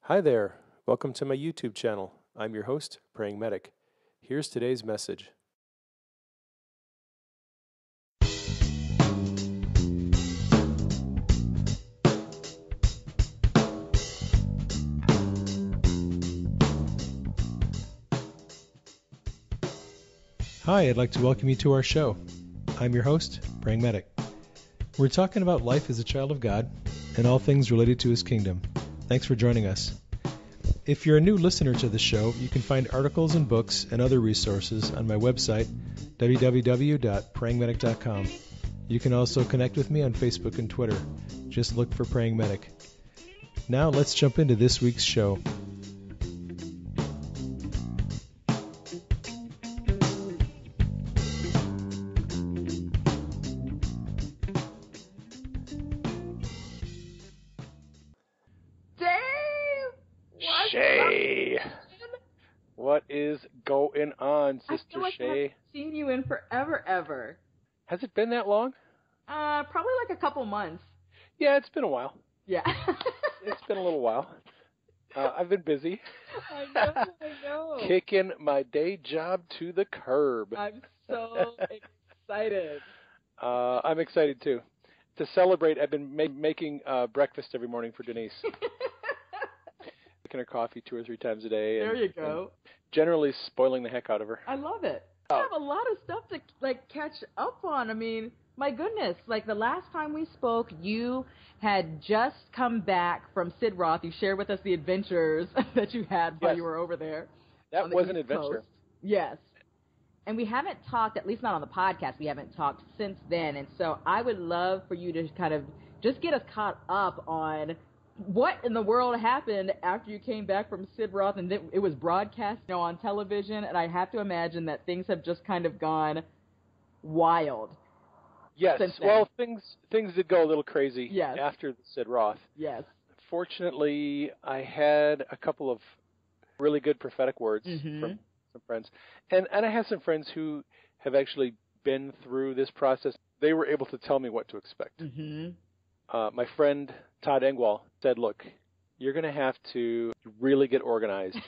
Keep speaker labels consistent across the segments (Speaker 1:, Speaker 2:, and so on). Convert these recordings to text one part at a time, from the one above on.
Speaker 1: Hi there. Welcome to my YouTube channel. I'm your host, Praying Medic. Here's today's message. Hi, I'd like to welcome you to our show. I'm your host, Praying Medic. We're talking about life as a child of God and all things related to His kingdom. Thanks for joining us. If you're a new listener to the show, you can find articles and books and other resources on my website, www.prayingmedic.com. You can also connect with me on Facebook and Twitter. Just look for Praying Medic. Now let's jump into this week's show. Shae! What is going on, Sister
Speaker 2: I feel like
Speaker 1: Shae?
Speaker 2: I haven't seen you in forever, ever.
Speaker 1: Has it been that long?
Speaker 2: Probably like a couple months.
Speaker 1: Yeah, it's been a while.
Speaker 2: Yeah.
Speaker 1: It's been a little while. I've been busy.
Speaker 2: I know.
Speaker 1: Kicking my day job to the curb.
Speaker 2: I'm so excited.
Speaker 1: I'm excited too. To celebrate, I've been making breakfast every morning for Denise. Making her coffee 2 or 3 times a day.
Speaker 2: There you go.
Speaker 1: Generally spoiling the heck out of her.
Speaker 2: I love it. I have a lot of stuff to catch up on. I mean, my goodness, the last time we spoke, you had just come back from Sid Roth. You shared with us the adventures that you had while you were over there.
Speaker 1: That was an adventure.
Speaker 2: Coast. Yes. And we haven't talked, at least not on the podcast, we haven't talked since then. And so I would love for you to kind of just get us caught up on what in the world happened after you came back from Sid Roth, and it was broadcast on television, and I have to imagine that things have just kind of gone wild.
Speaker 1: Yes, well, things did go a little crazy after Sid Roth.
Speaker 2: Yes.
Speaker 1: Fortunately, I had a couple of really good prophetic words from some friends, and I have some friends who have actually been through this process. They were able to tell me what to expect. My friend Todd Engwall said, look, you're going to have to really get organized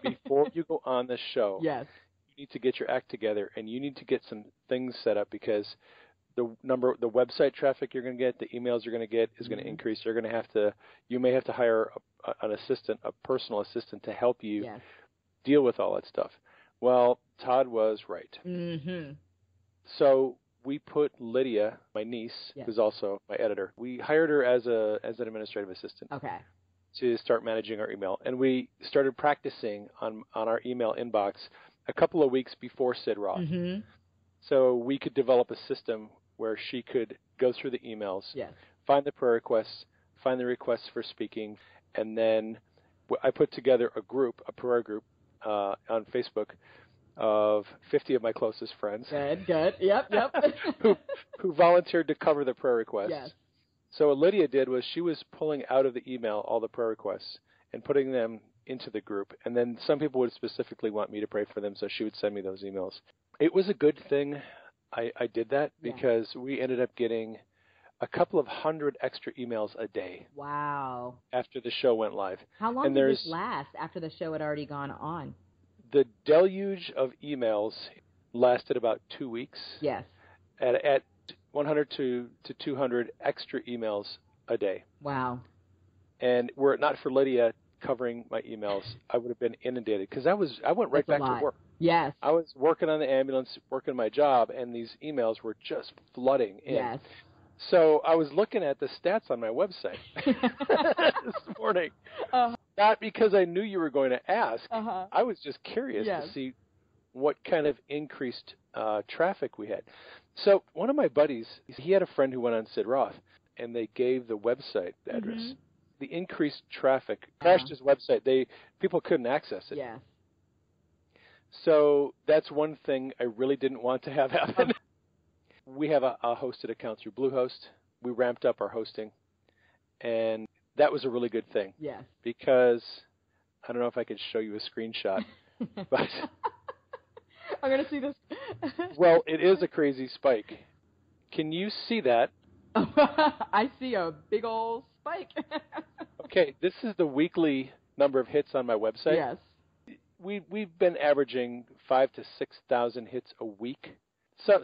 Speaker 1: before you go on this show.
Speaker 2: Yes.
Speaker 1: You need to get your act together, and you need to get some things set up because the website traffic you're going to get, the emails you're going to get is going to increase. You may have to hire an assistant, a personal assistant to help you deal with all that stuff. Well, Todd was right. So we put Lydia, my niece, who's also my editor, we hired her as an administrative assistant to start managing our email. And we started practicing on our email inbox a couple of weeks before Sid Roth. So we could develop a system where she could go through the emails, find the prayer requests, find the requests for speaking, and then I put together a prayer group on Facebook of 50 of my closest friends.
Speaker 2: Good. Yep.
Speaker 1: who volunteered to cover the prayer requests.
Speaker 2: Yes.
Speaker 1: So what Lydia did was she was pulling out of the email all the prayer requests and putting them into the group. And then some people would specifically want me to pray for them, so she would send me those emails. It was a good thing I did that because we ended up getting a couple of 100 extra emails a day.
Speaker 2: Wow.
Speaker 1: After the show went live.
Speaker 2: How long did this last after the show had already gone on?
Speaker 1: The deluge of emails lasted about 2 weeks.
Speaker 2: Yes.
Speaker 1: At 100 to 200 extra emails a day.
Speaker 2: Wow.
Speaker 1: And were it not for Lydia covering my emails, I would have been inundated because I went right back to work.
Speaker 2: Yes.
Speaker 1: I was working on the ambulance, working my job, and these emails were just flooding in.
Speaker 2: Yes.
Speaker 1: So I was looking at the stats on my website this morning. Not because I knew you were going to ask. I was just curious to see what kind of increased traffic we had. So one of my buddies, he had a friend who went on Sid Roth, and they gave the website address. The increased traffic crashed his website. People couldn't access it.
Speaker 2: Yeah.
Speaker 1: So that's one thing I really didn't want to have happen. We have a hosted account through Bluehost. We ramped up our hosting, and that was a really good thing.
Speaker 2: Yes.
Speaker 1: Because I don't know if I could show you a screenshot, but
Speaker 2: I'm going to see this.
Speaker 1: Well, it is a crazy spike. Can you see that?
Speaker 2: I see a big old spike.
Speaker 1: Okay, this is the weekly number of hits on my website.
Speaker 2: Yes.
Speaker 1: We've been averaging 5,000 to 6,000 hits a week.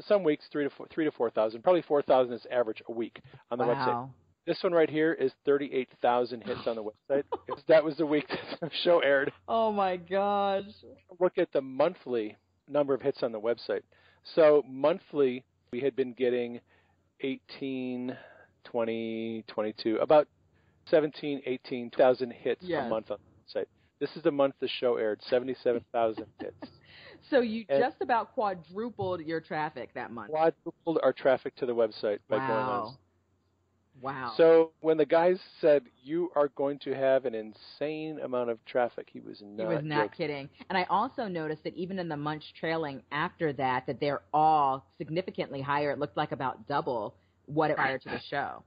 Speaker 1: Some weeks 3,000 to 4,000. Probably 4,000 is average a week on the website. This one right here is 38,000 hits on the website. That was the week the show aired.
Speaker 2: Oh my gosh.
Speaker 1: Look at the monthly number of hits on the website. So monthly, we had been getting 18, 20, 22, about 17, 18,000 hits a month on the website. This is the month the show aired, 77,000 hits.
Speaker 2: So you just about quadrupled your traffic that month.
Speaker 1: Quadrupled our traffic to the website by going on.
Speaker 2: Wow.
Speaker 1: So when the guys said, you are going to have an insane amount of traffic, he was not
Speaker 2: kidding. And I also noticed that even in the months trailing after that they're all significantly higher. It looked like about double what it prior to the show.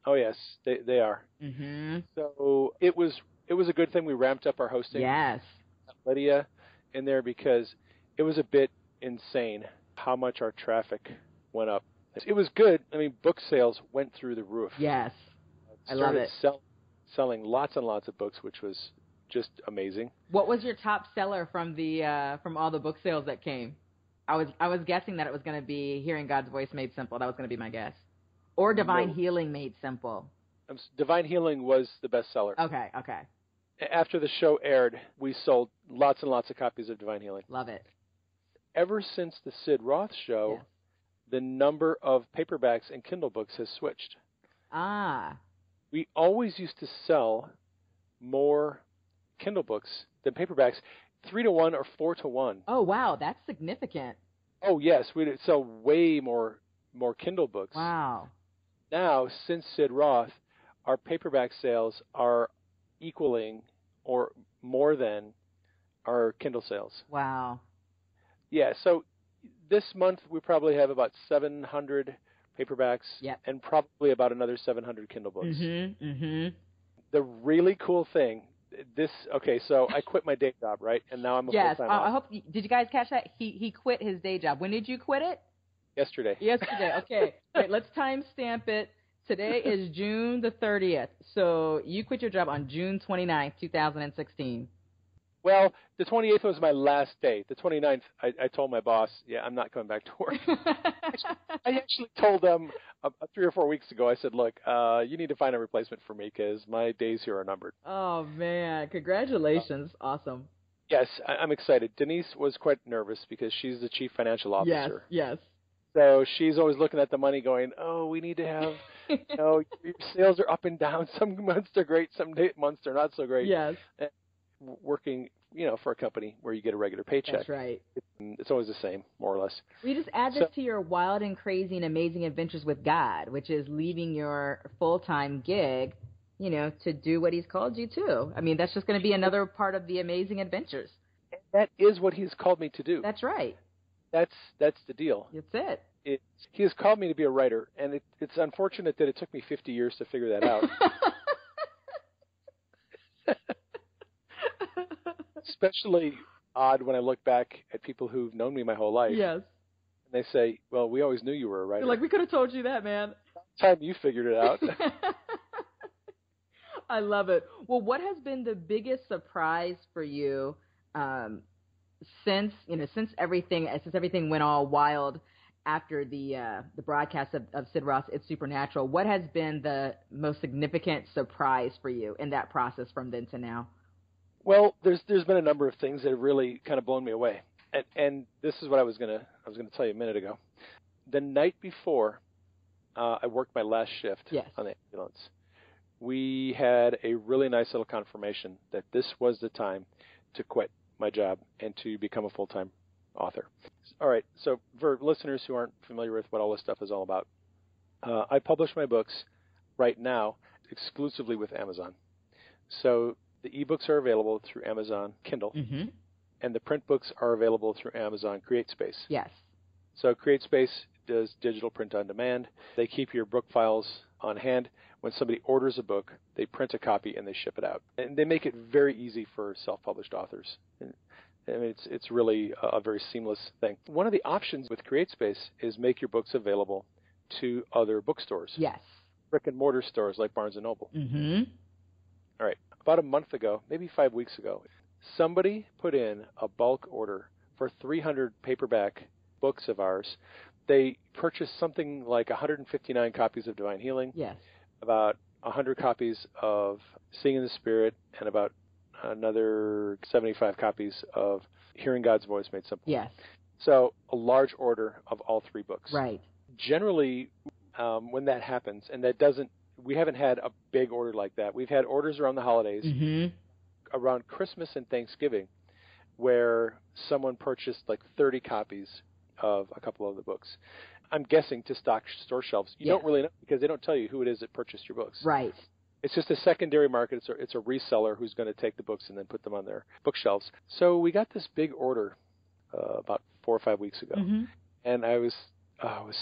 Speaker 1: Oh, yes, they are.
Speaker 2: Mm-hmm.
Speaker 1: So it was a good thing we ramped up our hosting.
Speaker 2: Yes.
Speaker 1: Lydia in there, because it was a bit insane how much our traffic went up. It was good. I mean, book sales went through the roof.
Speaker 2: Yes. I love it.
Speaker 1: Selling lots and lots of books, which was just amazing.
Speaker 2: What was your top seller from all the book sales that came? I was guessing that it was going to be Hearing God's Voice Made Simple. That was going to be my guess. Or Divine Healing Made Simple.
Speaker 1: Divine Healing was the best seller.
Speaker 2: Okay.
Speaker 1: After the show aired, we sold lots and lots of copies of Divine Healing.
Speaker 2: Love it.
Speaker 1: Ever since the Sid Roth show, the number of paperbacks and Kindle books has switched. We always used to sell more Kindle books than paperbacks, 3 to 1 or 4 to 1.
Speaker 2: Oh, wow. That's significant.
Speaker 1: Oh, yes. We'd sell way more Kindle books.
Speaker 2: Wow.
Speaker 1: Now, since Sid Roth, our paperback sales are equaling or more than our Kindle sales.
Speaker 2: Wow.
Speaker 1: Yeah, so this month we probably have about 700 paperbacks and probably about another 700 Kindle books.
Speaker 2: Mm-hmm, mm-hmm.
Speaker 1: The really cool thing, so I quit my day job, right? And now I'm a full-time author.
Speaker 2: I hope, did you guys catch that? He quit his day job. When did you quit it?
Speaker 1: Yesterday.
Speaker 2: Okay. Wait, let's timestamp it. Today is June the 30th. So you quit your job on June 29th, 2016.
Speaker 1: Well, the 28th was my last day. The 29th, I told my boss, I'm not coming back to work. I actually told them 3 or 4 weeks ago, I said, look, you need to find a replacement for me because my days here are numbered.
Speaker 2: Oh, man. Congratulations. Awesome.
Speaker 1: Yes, I'm excited. Denise was quite nervous because she's the chief financial officer.
Speaker 2: Yes.
Speaker 1: So she's always looking at the money going, we need to have, your sales are up and down. Some months they're great, some months they're not so great.
Speaker 2: Yes.
Speaker 1: And working, for a company where you get a regular paycheck.
Speaker 2: That's right.
Speaker 1: It's always the same, more or less.
Speaker 2: We just add this to your wild and crazy and amazing adventures with God, which is leaving your full-time gig, to do what he's called you to. I mean, that's just going to be another part of the amazing adventures.
Speaker 1: That is what he's called me to do.
Speaker 2: That's right.
Speaker 1: That's the deal.
Speaker 2: That's it.
Speaker 1: He has called me to be a writer, and it's unfortunate that it took me 50 years to figure that out. Especially odd when I look back at people who've known me my whole life.
Speaker 2: Yes.
Speaker 1: And they say, well, we always knew you were a writer.
Speaker 2: You're like, we could have told you that, man.
Speaker 1: Time you figured it out.
Speaker 2: I love it. Well, what has been the biggest surprise for you since everything went all wild after the broadcast of Sid Roth's It's Supernatural? What has been the most significant surprise for you in that process from then to now?
Speaker 1: Well, there's been a number of things that have really kind of blown me away, and this is what I was gonna tell you a minute ago. The night before I worked my last shift on the ambulance, we had a really nice little confirmation that this was the time to quit my job and to become a full-time author. All right, so for listeners who aren't familiar with what all this stuff is all about, I publish my books right now exclusively with Amazon. So the ebooks are available through Amazon Kindle, and the print books are available through Amazon CreateSpace.
Speaker 2: Yes.
Speaker 1: So CreateSpace does digital print on demand. They keep your book files on hand. When somebody orders a book, they print a copy and they ship it out. And they make it very easy for self-published authors. I mean, it's really a very seamless thing. One of the options with CreateSpace is make your books available to other bookstores.
Speaker 2: Yes.
Speaker 1: Brick and mortar stores like Barnes & Noble.
Speaker 2: Mm-hmm.
Speaker 1: All right. about a month ago, maybe 5 weeks ago, somebody put in a bulk order for 300 paperback books of ours. They purchased something like 159 copies of Divine Healing,
Speaker 2: Yes.
Speaker 1: about 100 copies of Seeing in the Spirit, and about another 75 copies of Hearing God's Voice Made Simple.
Speaker 2: Yes.
Speaker 1: So a large order of all 3 books.
Speaker 2: Right.
Speaker 1: Generally, when that happens, and we haven't had a big order like that. We've had orders around the holidays, around Christmas and Thanksgiving, where someone purchased like 30 copies of a couple of the books. I'm guessing to stock store shelves. You don't really know because they don't tell you who it is that purchased your books.
Speaker 2: Right.
Speaker 1: It's just a secondary market. It's a reseller who's going to take the books and then put them on their bookshelves. So we got this big order about 4 or 5 weeks ago, and I was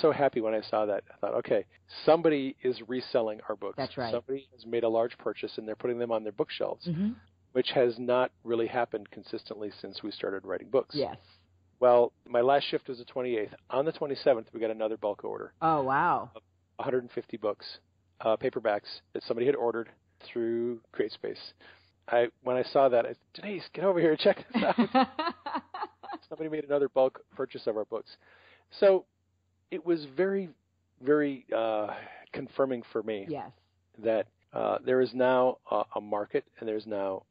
Speaker 1: so happy when I saw that. I thought, okay, somebody is reselling our books.
Speaker 2: That's right.
Speaker 1: Somebody has made a large purchase, and they're putting them on their bookshelves, which has not really happened consistently since we started writing books.
Speaker 2: Yes.
Speaker 1: Well, my last shift was the 28th. On the 27th, we got another bulk order.
Speaker 2: Oh, wow.
Speaker 1: 150 books, paperbacks that somebody had ordered through CreateSpace. When I saw that, I said, Denise, get over here and check this out. Somebody made another bulk purchase of our books. So it was very, very confirming for me that there is now a market and there's now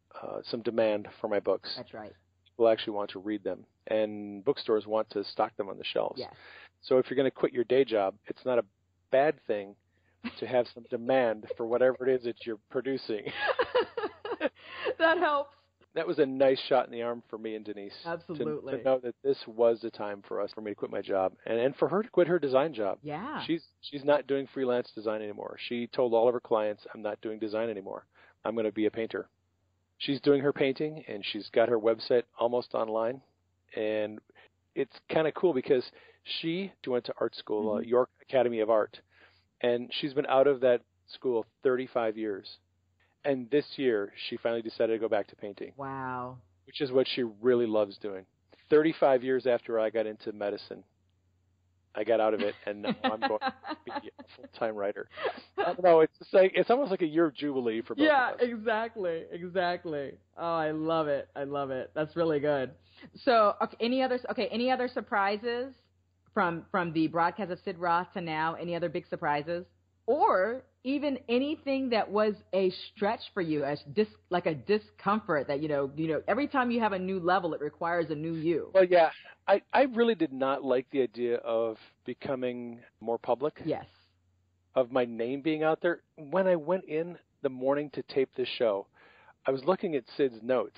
Speaker 1: some demand for my books.
Speaker 2: That's right.
Speaker 1: People actually want to read them, and bookstores want to stock them on the shelves.
Speaker 2: Yes.
Speaker 1: So if you're going to quit your day job, it's not a bad thing to have some demand for whatever it is that you're producing.
Speaker 2: That helps.
Speaker 1: That was a nice shot in the arm for me and Denise.
Speaker 2: Absolutely.
Speaker 1: To know that this was the time for me to quit my job, and for her to quit her design job.
Speaker 2: Yeah.
Speaker 1: She's not doing freelance design anymore. She told all of her clients, I'm not doing design anymore. I'm going to be a painter. She's doing her painting, and she's got her website almost online. And it's kind of cool because she went to art school, York Academy of Art, and she's been out of that school 35 years. And this year, she finally decided to go back to painting.
Speaker 2: Wow.
Speaker 1: Which is what she really loves doing. 35 years after I got into medicine, I got out of it, and now I'm going to be a full-time writer. I don't know, it's almost like a year of jubilee for both of us.
Speaker 2: Yeah, exactly. Oh, I love it. That's really good. So, any other surprises from the broadcast of Sid Roth to now? Any other big surprises? Or even anything that was a stretch for you, like a discomfort that, you know, every time you have a new level, it requires a new you.
Speaker 1: Well, yeah, I really did not like the idea of becoming more public.
Speaker 2: Yes.
Speaker 1: Of my name being out there. When I went in the morning to tape this show, I was looking at Sid's notes.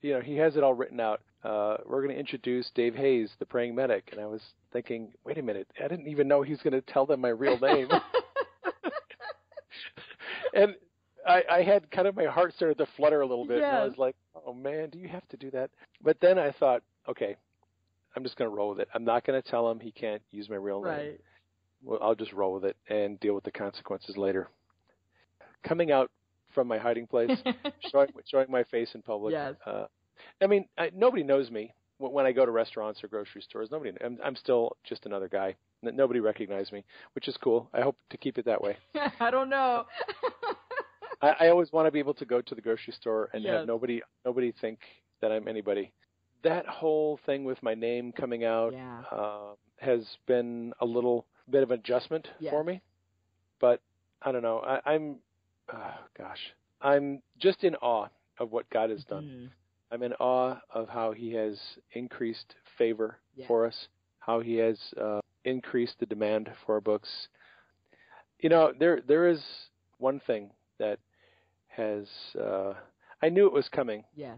Speaker 1: You know, he has it all written out. We're going to introduce Dave Hayes, the praying medic. And I was thinking, wait a minute, I didn't even know he was going to tell them my real name. And I had kind of, my heart started to flutter a little bit.
Speaker 2: Yes.
Speaker 1: And I was like, oh, man, do you have to do that? But then I thought, okay, I'm just going to roll with it. I'm not going to tell him he can't use my real name.
Speaker 2: Right.
Speaker 1: Well, I'll just roll with it and deal with the consequences later. Coming out from my hiding place, showing my face in public.
Speaker 2: Yes.
Speaker 1: Nobody knows me when I go to restaurants or grocery stores. I'm still just another guy. Nobody recognizes me, which is cool. I hope to keep it that way.
Speaker 2: I don't know.
Speaker 1: I always want to be able to go to the grocery store and
Speaker 2: Yes.
Speaker 1: have nobody think that I'm anybody. That whole thing with my name coming out has been a little bit of adjustment for me. But I don't know. I'm just in awe of what God has done.
Speaker 2: Mm-hmm.
Speaker 1: I'm in awe of how He has increased favor for us, how He has increased the demand for our books. You know, there is one thing that has I knew it was coming.
Speaker 2: Yes.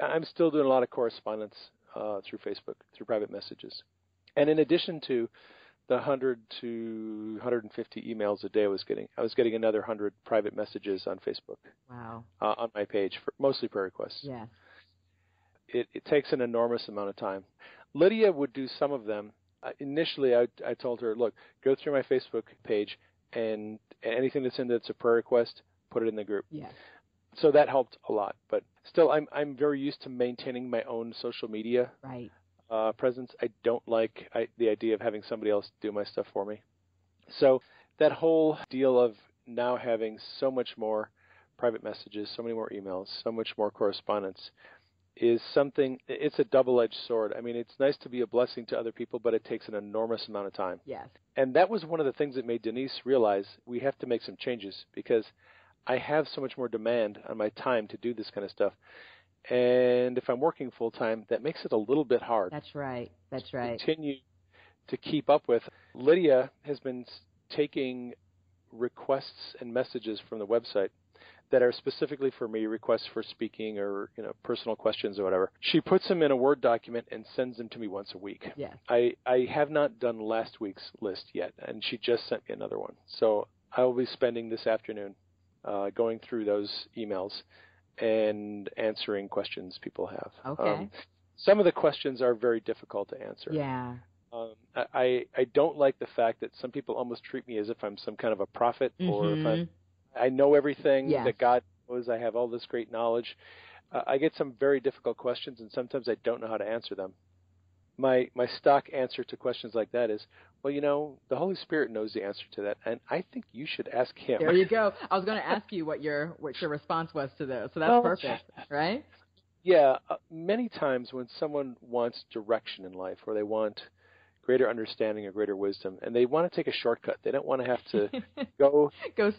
Speaker 1: I'm still doing a lot of correspondence through Facebook, through private messages. And in addition to the 100 to 150 emails a day I was getting another 100 private messages on Facebook.
Speaker 2: Wow.
Speaker 1: On my page, mostly prayer requests.
Speaker 2: Yes.
Speaker 1: It takes an enormous amount of time. Lydia would do some of them. Initially, I told her, look, go through my Facebook page, and anything that's in that's a prayer request, put it in the group.
Speaker 2: Yes.
Speaker 1: So that helped a lot. But still, I'm very used to maintaining my own social media presence. I don't like the idea of having somebody else do my stuff for me. So that whole deal of now having so much more private messages, so many more emails, so much more correspondence is something, it's a double-edged sword. I mean, it's nice to be a blessing to other people, but it takes an enormous amount of time.
Speaker 2: Yes.
Speaker 1: And that was one of the things that made Denise realize we have to make some changes because I have so much more demand on my time to do this kind of stuff. And if I'm working full-time, that makes it a little bit hard.
Speaker 2: That's right. That's right.
Speaker 1: Continue to keep up with. Lydia has been taking requests and messages from the website that are specifically for me, requests for speaking or personal questions or whatever. She puts them in a Word document and sends them to me once a week.
Speaker 2: Yes.
Speaker 1: I have not done last week's list yet, and she just sent me another one. So I will be spending this afternoon going through those emails and answering questions people have.
Speaker 2: Okay.
Speaker 1: Some of the questions are very difficult to answer.
Speaker 2: Yeah.
Speaker 1: I don't like the fact that some people almost treat me as if I'm some kind of a prophet or if I know everything that God knows. I have all this great knowledge. I get some very difficult questions, and sometimes I don't know how to answer them. My stock answer to questions like that is, well, the Holy Spirit knows the answer to that, and I think you should ask Him.
Speaker 2: There you go. I was going to ask you what your response was to those, so that's perfect, right?
Speaker 1: Yeah. Many times when someone wants direction in life, or they want greater understanding or greater wisdom, and they want to take a shortcut. They don't want to have to go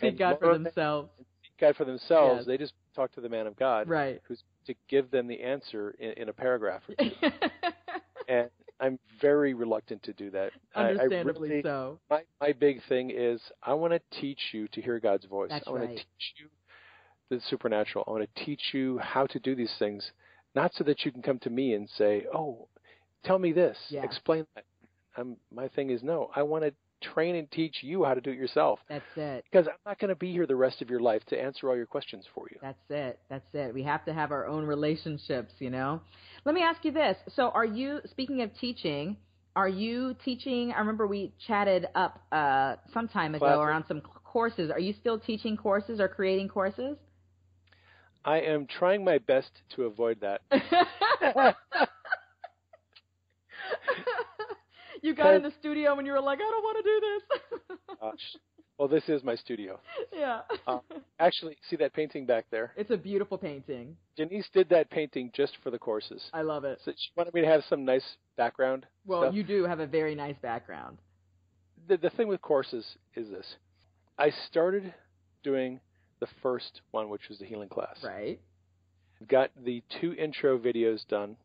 Speaker 2: seek God for themselves.
Speaker 1: Seek God for themselves.
Speaker 2: Yes.
Speaker 1: They just talk to the man of God,
Speaker 2: right?
Speaker 1: Who's to give them the answer in a paragraph or two. And I'm very reluctant to do that.
Speaker 2: Understandably so.
Speaker 1: My big thing is I want to teach you to hear God's voice.
Speaker 2: That's
Speaker 1: I want
Speaker 2: right.
Speaker 1: to teach you the supernatural. I want to teach you how to do these things, not so that you can come to me and say, "Oh, tell me this, explain that." My thing is, no, I want to train and teach you how to do it yourself.
Speaker 2: That's it.
Speaker 1: Because I'm not going to be here the rest of your life to answer all your questions for you.
Speaker 2: That's it. That's it. We have to have our own relationships, Let me ask you this. So speaking of teaching, are you teaching? I remember we chatted up some time ago around some courses. Are you still teaching courses or creating courses?
Speaker 1: I am trying my best to avoid that.
Speaker 2: You got in the studio when you were like, I don't want to do this.
Speaker 1: Gosh. Well, this is my studio.
Speaker 2: Yeah.
Speaker 1: Actually, see that painting back there?
Speaker 2: It's a beautiful painting.
Speaker 1: Denise did that painting just for the courses.
Speaker 2: I love it.
Speaker 1: So she wanted me to have some nice background.
Speaker 2: Well,
Speaker 1: stuff.
Speaker 2: You do have a very nice background.
Speaker 1: The thing with courses is this. I started doing the first one, which was the healing class.
Speaker 2: Right.
Speaker 1: Got the 2 intro videos done.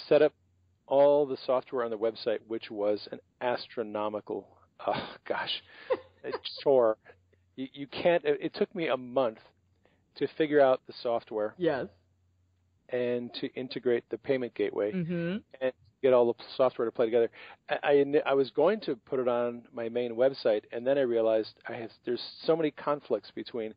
Speaker 1: Set up all the software on the website, which was an astronomical, chore. You can't. It took me a month to figure out the software.
Speaker 2: Yes.
Speaker 1: And to integrate the payment gateway
Speaker 2: and
Speaker 1: get all the software to play together. I was going to put it on my main website, and then I realized there's so many conflicts between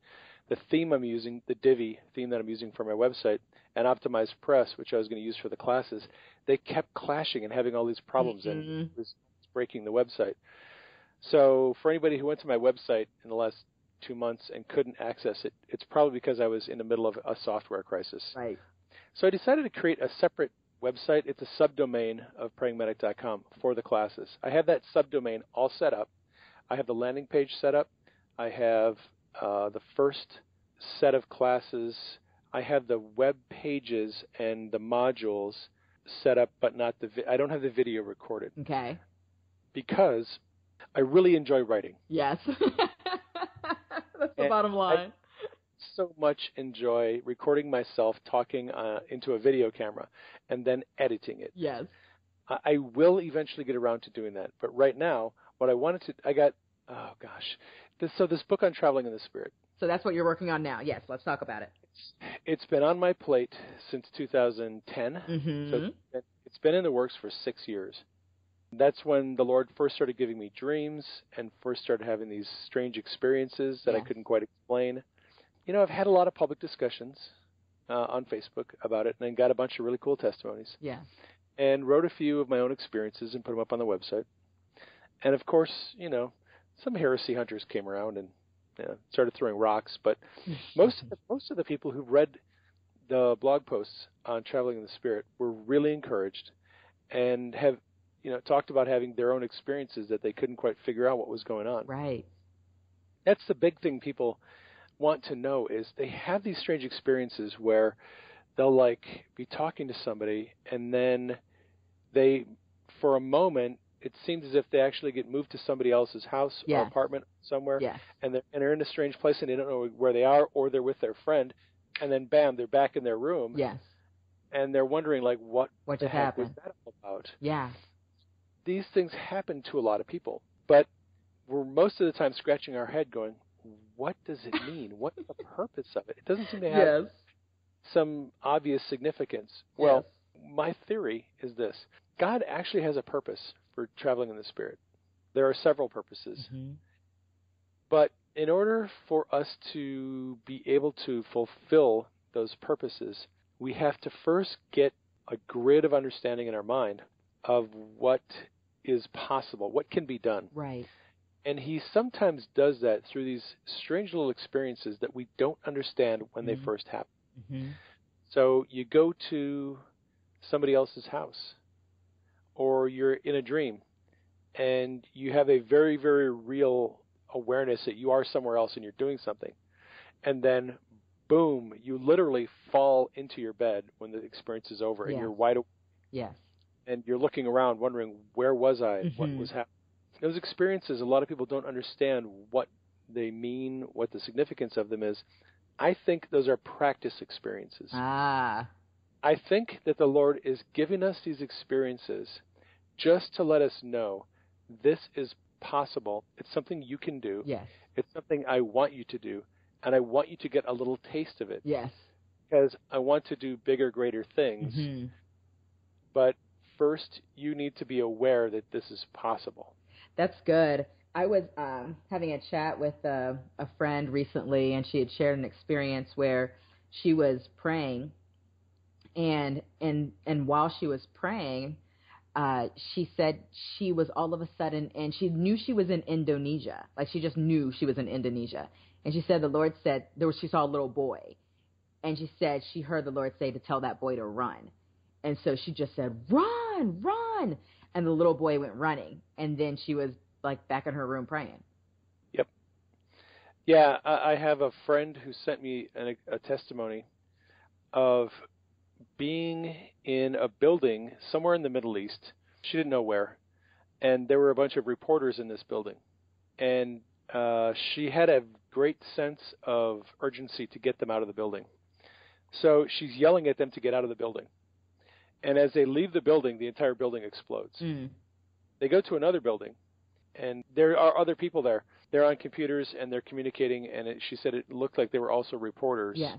Speaker 1: the theme I'm using, the Divi theme that I'm using for my website, and Optimized Press, which I was going to use for the classes. They kept clashing and having all these problems, and it was breaking the website. So for anybody who went to my website in the last 2 months and couldn't access it, it's probably because I was in the middle of a software crisis.
Speaker 2: Right.
Speaker 1: So I decided to create a separate website. It's a subdomain of prayingmedic.com for the classes. I have that subdomain all set up. I have the landing page set up. I have the first set of classes. I have the web pages and the modules set up, but not I don't have the video recorded.
Speaker 2: Okay. Because
Speaker 1: I really enjoy writing.
Speaker 2: Yes. That's the bottom line.
Speaker 1: I so much enjoy recording myself talking into a video camera and then editing it.
Speaker 2: Yes.
Speaker 1: I will eventually get around to doing that. But right now, what I wanted to, this book on traveling in the Spirit.
Speaker 2: So that's what you're working on now. Yes, let's talk about it.
Speaker 1: It's been on my plate since 2010. So it's been in the works for 6 years. That's when the Lord first started giving me dreams and first started having these strange experiences that I couldn't quite explain. I've had a lot of public discussions on Facebook about it and got a bunch of really cool testimonies.
Speaker 2: Yeah.
Speaker 1: And wrote a few of my own experiences and put them up on the website. And of course, some heresy hunters came around and started throwing rocks. But most of the people who read the blog posts on traveling in the Spirit were really encouraged and have talked about having their own experiences that they couldn't quite figure out what was going on.
Speaker 2: Right.
Speaker 1: That's the big thing people want to know is they have these strange experiences where they'll like be talking to somebody and then they, for a moment, it seems as if they actually get moved to somebody else's house or apartment somewhere, and they're in a strange place and they don't know where they are, or they're with their friend, and then bam, they're back in their room.
Speaker 2: Yes.
Speaker 1: And they're wondering, like, what the heck was that all about?
Speaker 2: Yeah.
Speaker 1: These things happen to a lot of people, but we're most of the time scratching our head going, what does it mean? What's the purpose of it? It doesn't seem to have some obvious significance. Well, my theory is this. God actually has a purpose for traveling in the Spirit. There are several purposes. But in order for us to be able to fulfill those purposes, we have to first get a grid of understanding in our mind of what is possible, what can be done.
Speaker 2: Right.
Speaker 1: And he sometimes does that through these strange little experiences that we don't understand when they first happen. So you go to somebody else's house, or you're in a dream, and you have a very, very real awareness that you are somewhere else and you're doing something. And then, boom, you literally fall into your bed when the experience is over, and you're wide awake.
Speaker 2: Yes.
Speaker 1: And you're looking around wondering, where was I? What was happening? Those experiences, a lot of people don't understand what they mean, what the significance of them is. I think those are practice experiences.
Speaker 2: Ah.
Speaker 1: I think that the Lord is giving us these experiences just to let us know this is possible. It's something you can do.
Speaker 2: Yes.
Speaker 1: It's something I want you to do, and I want you to get a little taste of it.
Speaker 2: Yes.
Speaker 1: Because I want to do bigger, greater things. But first, you need to be aware that this is possible.
Speaker 2: That's good. I was having a chat with a friend recently, and she had shared an experience where she was praying, and while she was praying, she said she was all of a sudden, and she knew she was in Indonesia. Like, she just knew she was in Indonesia. And she said the Lord said, she saw a little boy, and she said she heard the Lord say to tell that boy to run. And so she just said, run, run. And the little boy went running. And then she was, like, back in her room praying.
Speaker 1: Yep. Yeah, I have a friend who sent me a testimony of being in a building somewhere in the Middle East. She didn't know where. And there were a bunch of reporters in this building. And she had a great sense of urgency to get them out of the building. So she's yelling at them to get out of the building. And as they leave the building, the entire building explodes. They go to another building, and there are other people there. They're on computers, and they're communicating, and she said it looked like they were also reporters.
Speaker 2: Yes.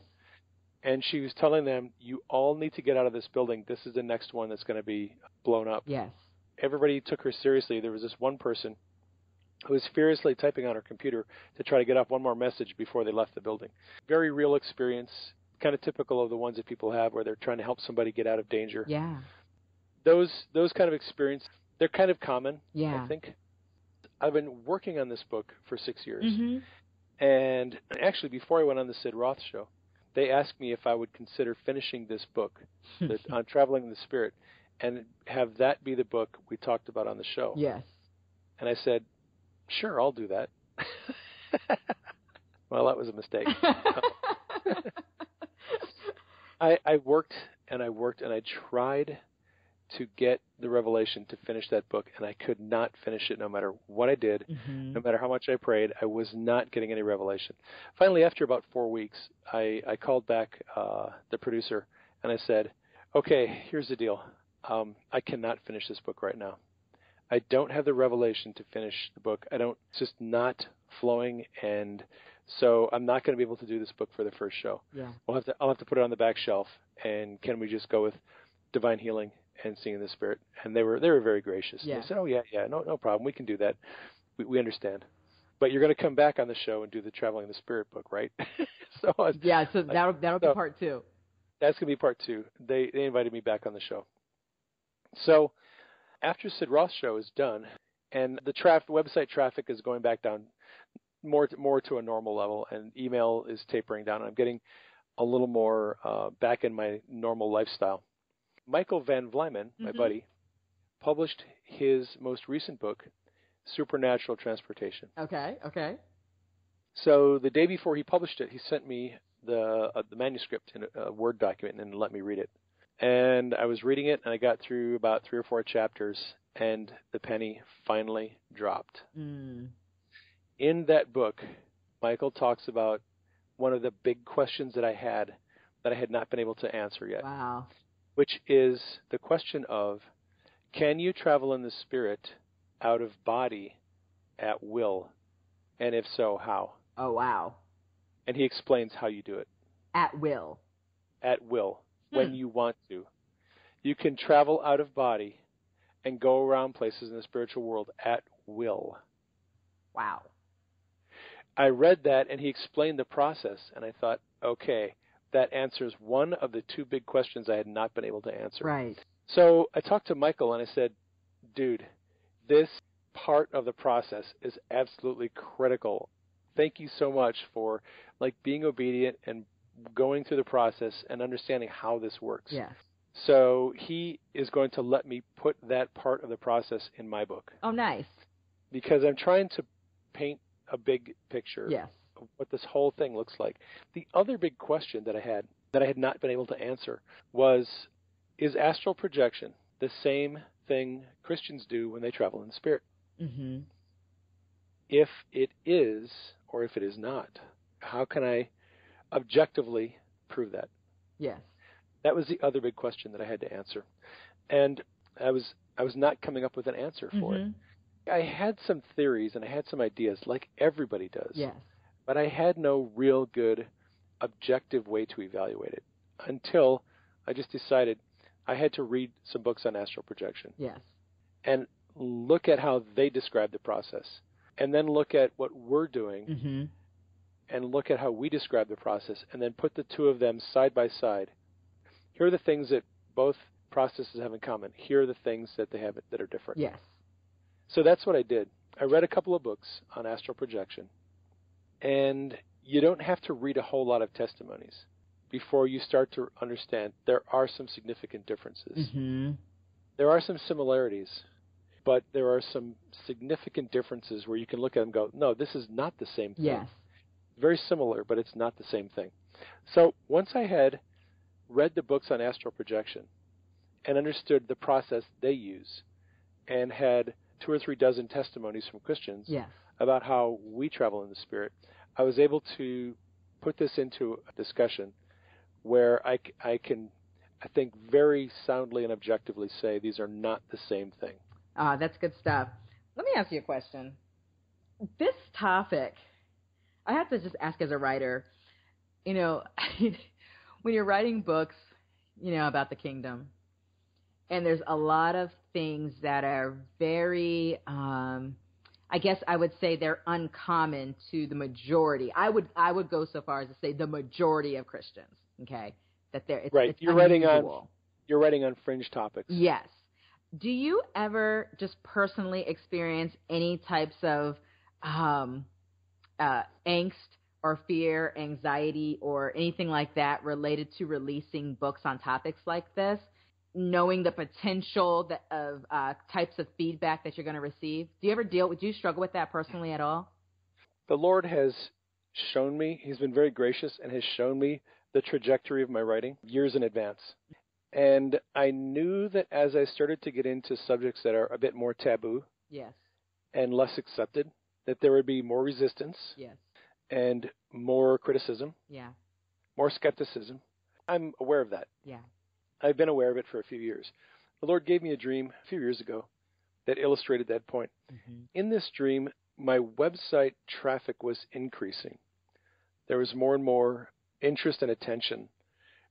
Speaker 1: And she was telling them, you all need to get out of this building. This is the next one that's going to be blown up.
Speaker 2: Yes.
Speaker 1: Everybody took her seriously. There was this one person who was furiously typing on her computer to try to get off one more message before they left the building. Very real experience, kind of typical of the ones that people have where they're trying to help somebody get out of danger.
Speaker 2: Yeah.
Speaker 1: Those kind of experiences, they're kind of common,
Speaker 2: yeah.
Speaker 1: I think. I've been working on this book for 6 years. And actually, before I went on the Sid Roth show, they asked me if I would consider finishing this book on traveling in the Spirit and have that be the book we talked about on the show.
Speaker 2: Yes.
Speaker 1: And I said, sure, I'll do that. Well, that was a mistake. I worked and I worked and I tried to get the revelation to finish that book, and I could not finish it no matter what I did, no matter how much I prayed. I was not getting any revelation. Finally, after about 4 weeks, I called back the producer, and I said, okay, here's the deal. I cannot finish this book right now. I don't have the revelation to finish the book. It's just not flowing, and so I'm not going to be able to do this book for the first show.
Speaker 2: Yeah.
Speaker 1: I'll have to put it on the back shelf, and can we just go with divine healing and seeing in the Spirit? And they were very gracious.
Speaker 2: Yeah.
Speaker 1: They said, oh yeah, no problem. We can do that. We understand. But you're going to come back on the show and do the Traveling in the Spirit book, right? So
Speaker 2: that'll be part 2.
Speaker 1: That's going to be part 2. They invited me back on the show. So after Sid Roth's show is done, and the website traffic is going back down more to a normal level, and email is tapering down, and I'm getting a little more back in my normal lifestyle. Michael Van Vlymen, my buddy, published his most recent book, Supernatural Transportation.
Speaker 2: Okay.
Speaker 1: So the day before he published it, he sent me the manuscript in a Word document and let me read it. And I was reading it, and I got through about 3 or 4 chapters, and the penny finally dropped.
Speaker 2: Mm.
Speaker 1: In that book, Michael talks about one of the big questions that I had not been able to answer yet.
Speaker 2: Wow.
Speaker 1: Which is the question of, can you travel in the spirit out of body at will? And if so, how?
Speaker 2: Oh, wow.
Speaker 1: And he explains how you do it.
Speaker 2: At will.
Speaker 1: At will, when you want to. You can travel out of body and go around places in the spiritual world at will.
Speaker 2: Wow.
Speaker 1: I read that, and he explained the process, and I thought, okay, that answers one of the 2 big questions I had not been able to answer.
Speaker 2: Right.
Speaker 1: So I talked to Michael, and I said, dude, this part of the process is absolutely critical. Thank you so much for being obedient and going through the process and understanding how this works.
Speaker 2: Yes.
Speaker 1: So he is going to let me put that part of the process in my book.
Speaker 2: Oh, nice.
Speaker 1: Because I'm trying to paint a big picture
Speaker 2: Yes.
Speaker 1: of what this whole thing looks like. The other big question that I had not been able to answer was, is astral projection the same thing Christians do when they travel in the spirit?
Speaker 2: Mm-hmm.
Speaker 1: If it is, or if it is not, how can I objectively prove that?
Speaker 2: Yes.
Speaker 1: That was the other big question that I had to answer. And I was not coming up with an answer for it. I had some theories and I had some ideas, like everybody does.
Speaker 2: Yes.
Speaker 1: But I had no real good objective way to evaluate it until I just decided I had to read some books on astral projection.
Speaker 2: Yes.
Speaker 1: And look at how they describe the process. And then look at what we're doing and look at how we describe the process, and then put the 2 of them side by side. Here are the things that both processes have in common. Here are the things that they have that are different.
Speaker 2: Yes.
Speaker 1: So that's what I did. I read a couple of books on astral projection, and you don't have to read a whole lot of testimonies before you start to understand there are some significant differences. There are some similarities, but there are some significant differences where you can look at them and go, no, this is not the same thing.
Speaker 2: Yes.
Speaker 1: Very similar, but it's not the same thing. So once I had read the books on astral projection and understood the process they use and had 2 or 3 dozen testimonies from Christians about how we travel in the spirit, I was able to put this into a discussion where I can, I think, very soundly and objectively say these are not the same thing.
Speaker 2: That's good stuff. Let me ask you a question. This topic, I have to just ask as a writer, when you're writing books, about the kingdom, and there's a lot of things that are very, I guess I would say they're uncommon to the majority. I would go so far as to say the majority of Christians. Okay, that it's
Speaker 1: right.
Speaker 2: It's
Speaker 1: you're
Speaker 2: unusual.
Speaker 1: writing on fringe topics.
Speaker 2: Yes. Do you ever just personally experience any types of angst or fear, anxiety, or anything like that related to releasing books on topics like this, knowing the potential of types of feedback that you're going to receive? Do you struggle with that personally at all?
Speaker 1: The Lord has shown me, He's been very gracious and has shown me the trajectory of my writing years in advance. And I knew that as I started to get into subjects that are a bit more taboo and less accepted, that there would be more resistance and more criticism, more skepticism. I'm aware of that. I've been aware of it for a few years. The Lord gave me a dream a few years ago that illustrated that point. In this dream, my website traffic was increasing. There was more and more interest and attention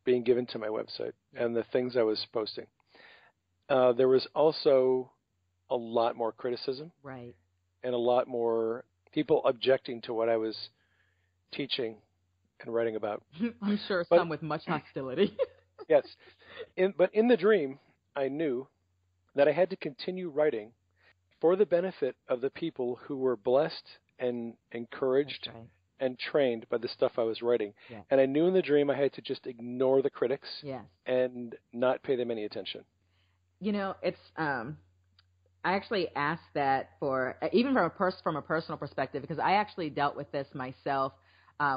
Speaker 1: being given to my website and the things I was posting. There was also a lot more criticism, and a lot more people objecting to what I was teaching and writing about.
Speaker 2: I'm sure some with much hostility.
Speaker 1: Yes. But in the dream, I knew that I had to continue writing for the benefit of the people who were blessed and encouraged and trained by the stuff I was writing. And I knew in the dream I had to just ignore the critics and not pay them any attention.
Speaker 2: It's I actually asked that for even from a personal perspective, because I actually dealt with this myself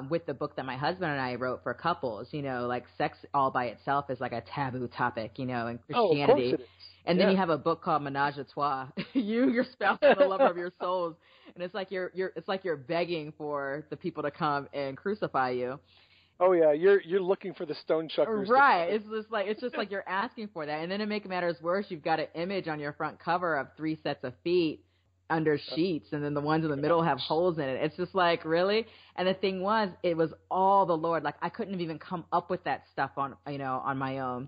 Speaker 2: with the book that my husband and I wrote for couples. You know, like sex all by itself is like a taboo topic, you know, in Christianity.
Speaker 1: Oh, of course it is.
Speaker 2: And then you have a book called Menage a Trois, you, your spouse, and the lover of your souls, and it's like you're begging for the people to come and crucify you.
Speaker 1: Oh yeah, you're looking for the stone chuckers.
Speaker 2: Right. It's just like you're asking for that. And then to make matters worse, you've got an image on your front cover of 3 sets of feet under sheets, and then the ones in the middle have holes in it. It's just like, really? And the thing was, it was all the Lord. Like, I couldn't have even come up with that stuff on my own,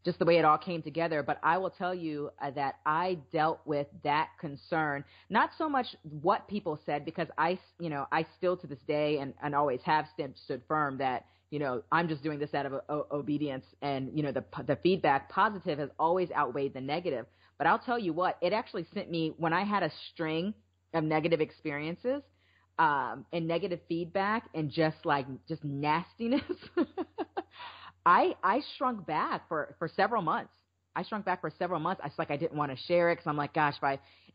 Speaker 2: just the way it all came together. But I will tell you that I dealt with that concern, not so much what people said, because I still to this day and always have stood firm that, you know, I'm just doing this out of obedience, and, you know, the feedback positive has always outweighed the negative. But I'll tell you what, it actually sent me, when I had a string of negative experiences and negative feedback and just nastiness, I shrunk back for several months. I didn't want to share it because I'm like, gosh,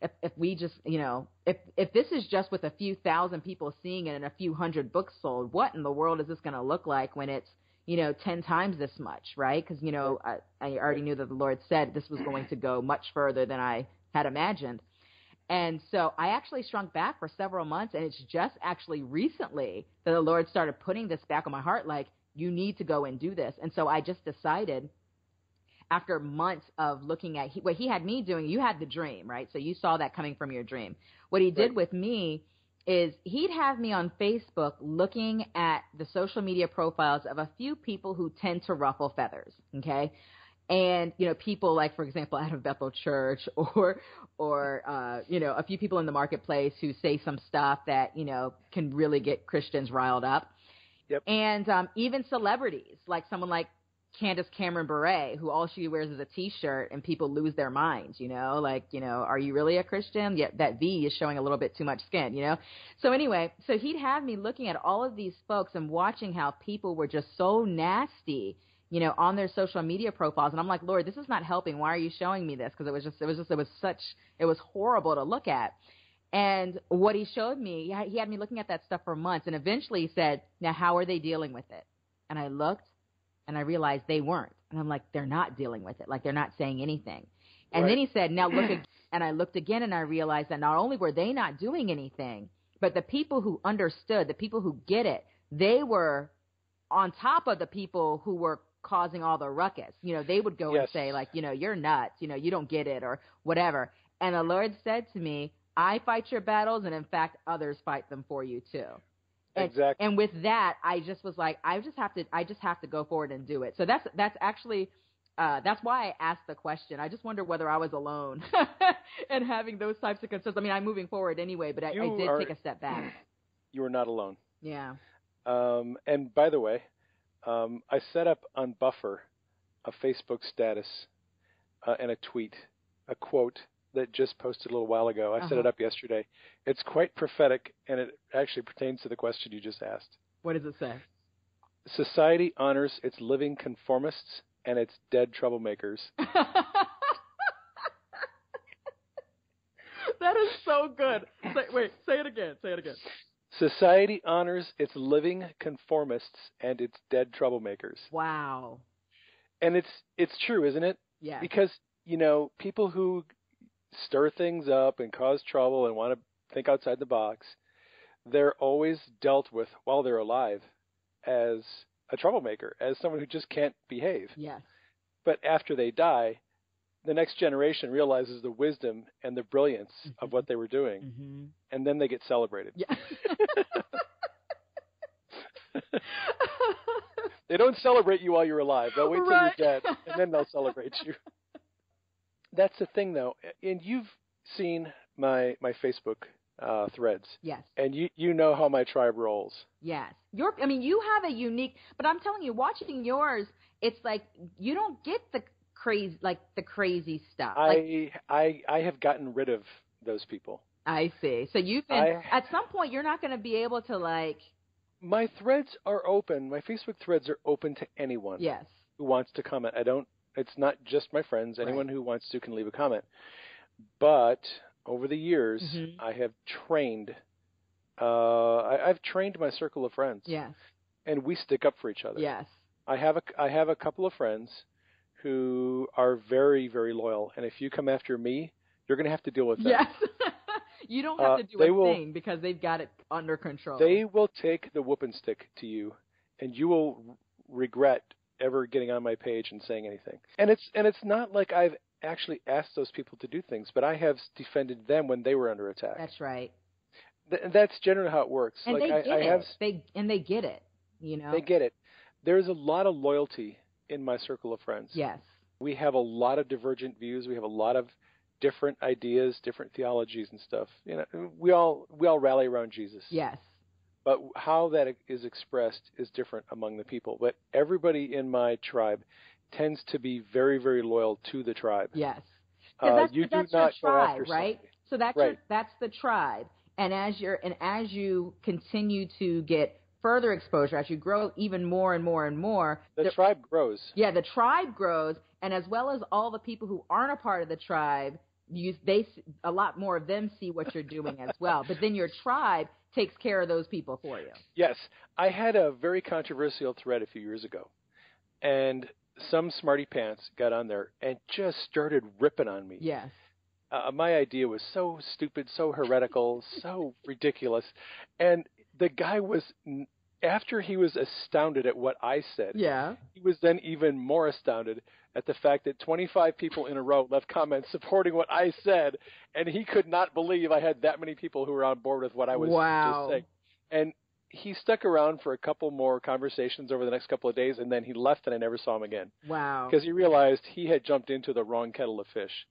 Speaker 2: if we just, you know, if this is just with a few thousand people seeing it and a few hundred books sold, what in the world is this going to look like when it's, you know, 10 times this much, right? Because, you know, I already knew that the Lord said this was going to go much further than I had imagined. And so I actually shrunk back for several months, and it's just actually recently that the Lord started putting this back on my heart, like, you need to go and do this. And so I just decided, after months of looking at what he had me doing, you had the dream, right? So you saw that coming from your dream. What he did with me is he'd have me on Facebook looking at the social media profiles of a few people who tend to ruffle feathers, okay? And, you know, people like, for example, out of Bethel Church or you know, a few people in the marketplace who say some stuff that, you know, can really get Christians riled up.
Speaker 1: Yep.
Speaker 2: And even celebrities, like someone like Candace Cameron Bure, who all she wears is a T-shirt, and people lose their minds, you know, like, you know, are you really a Christian? Yet that V is showing a little bit too much skin, you know? So anyway, so he'd have me looking at all of these folks and watching how people were just so nasty, you know, on their social media profiles. And I'm like, Lord, this is not helping. Why are you showing me this? Because it was horrible to look at. And what he showed me, he had me looking at that stuff for months, and eventually he said, now how are they dealing with it? And I looked, and I realized they weren't. And I'm like, they're not dealing with it. Like, they're not saying anything. And then he said, now look again. And I looked again, and I realized that not only were they not doing anything, but the people who understood, the people who get it, they were on top of the people who were causing all the ruckus. You know, they would go and say, like, you know, you're nuts. You know, you don't get it or whatever. And the Lord said to me, I fight your battles, and in fact, others fight them for you too.
Speaker 1: Exactly.
Speaker 2: And with that, I just was like, I just have to go forward and do it. So that's actually, that's why I asked the question. I just wonder whether I was alone and having those types of concerns. I mean, I'm moving forward anyway, but I did take a step back.
Speaker 1: You are not alone.
Speaker 2: Yeah.
Speaker 1: And by the way, I set up on Buffer a Facebook status and a tweet, a quote that just posted a little while ago. I set it up yesterday. It's quite prophetic, and it actually pertains to the question you just asked.
Speaker 2: What does it say?
Speaker 1: Society honors its living conformists and its dead troublemakers.
Speaker 2: That is so good. Say it again.
Speaker 1: Society honors its living conformists and its dead troublemakers.
Speaker 2: Wow.
Speaker 1: And it's true, isn't it?
Speaker 2: Yeah.
Speaker 1: Because, you know, people who stir things up and cause trouble and want to think outside the box, they're always dealt with while they're alive as a troublemaker, as someone who just can't behave.
Speaker 2: Yes.
Speaker 1: But after they die, the next generation realizes the wisdom and the brilliance of what they were doing, and then they get celebrated.
Speaker 2: Yeah.
Speaker 1: They don't celebrate you while you're alive. They'll wait till you're dead, and then they'll celebrate you. That's the thing, though. And you've seen my Facebook threads.
Speaker 2: Yes.
Speaker 1: And you know how my tribe rolls.
Speaker 2: Yes. You have a unique, but I'm telling you, watching yours, it's like you don't get the crazy stuff.
Speaker 1: I have gotten rid of those people.
Speaker 2: I see. So you've been, at some point, you're not going to be able to
Speaker 1: My threads are open. My Facebook threads are open to anyone.
Speaker 2: Yes.
Speaker 1: Who wants to comment. It's not just my friends. Anyone who wants to can leave a comment. But over the years,
Speaker 2: Mm-hmm.
Speaker 1: I have trained. I've trained my circle of friends,
Speaker 2: Yes.
Speaker 1: and we stick up for each other.
Speaker 2: Yes.
Speaker 1: I have a couple of friends who are very, very loyal, and if you come after me, you're going to have to deal with them.
Speaker 2: Yes. You don't have to do a thing because they've got it under control.
Speaker 1: They will take the whooping stick to you, and you will regret ever getting on my page and saying anything. And it's not like I've actually asked those people to do things, but I have defended them when they were under attack.
Speaker 2: That's right.
Speaker 1: That's generally how it works.
Speaker 2: And
Speaker 1: like
Speaker 2: they get
Speaker 1: I have,
Speaker 2: it. They get it. You know.
Speaker 1: They get it. There's a lot of loyalty in my circle of friends.
Speaker 2: Yes.
Speaker 1: We have a lot of divergent views. We have a lot of different ideas, different theologies and stuff. You know, we all rally around Jesus.
Speaker 2: Yes.
Speaker 1: But how that is expressed is different among the people. But everybody in my tribe tends to be very, very loyal to the tribe.
Speaker 2: Yes.
Speaker 1: You do
Speaker 2: that's
Speaker 1: not
Speaker 2: your
Speaker 1: go
Speaker 2: tribe,
Speaker 1: after
Speaker 2: right?
Speaker 1: somebody.
Speaker 2: So that's
Speaker 1: right.
Speaker 2: that's the tribe. And as you continue to get further exposure, as you grow even more and more and more,
Speaker 1: the tribe grows.
Speaker 2: Yeah, the tribe grows, and as well as all the people who aren't a part of the tribe, a lot more of them see what you're doing as well. But then your tribe takes care of those people for you.
Speaker 1: Yes. I had a very controversial thread a few years ago, and some smarty pants got on there and just started ripping on me.
Speaker 2: Yes.
Speaker 1: My idea was so stupid, so heretical, so ridiculous. And the guy was, after he was astounded at what I said,
Speaker 2: yeah,
Speaker 1: he was then even more astounded at the fact that 25 people in a row left comments supporting what I said, and he could not believe I had that many people who were on board with what I was just saying. And he stuck around for a couple more conversations over the next couple of days, and then he left, and I never saw him again.
Speaker 2: Wow.
Speaker 1: Because he realized he had jumped into the wrong kettle of fish.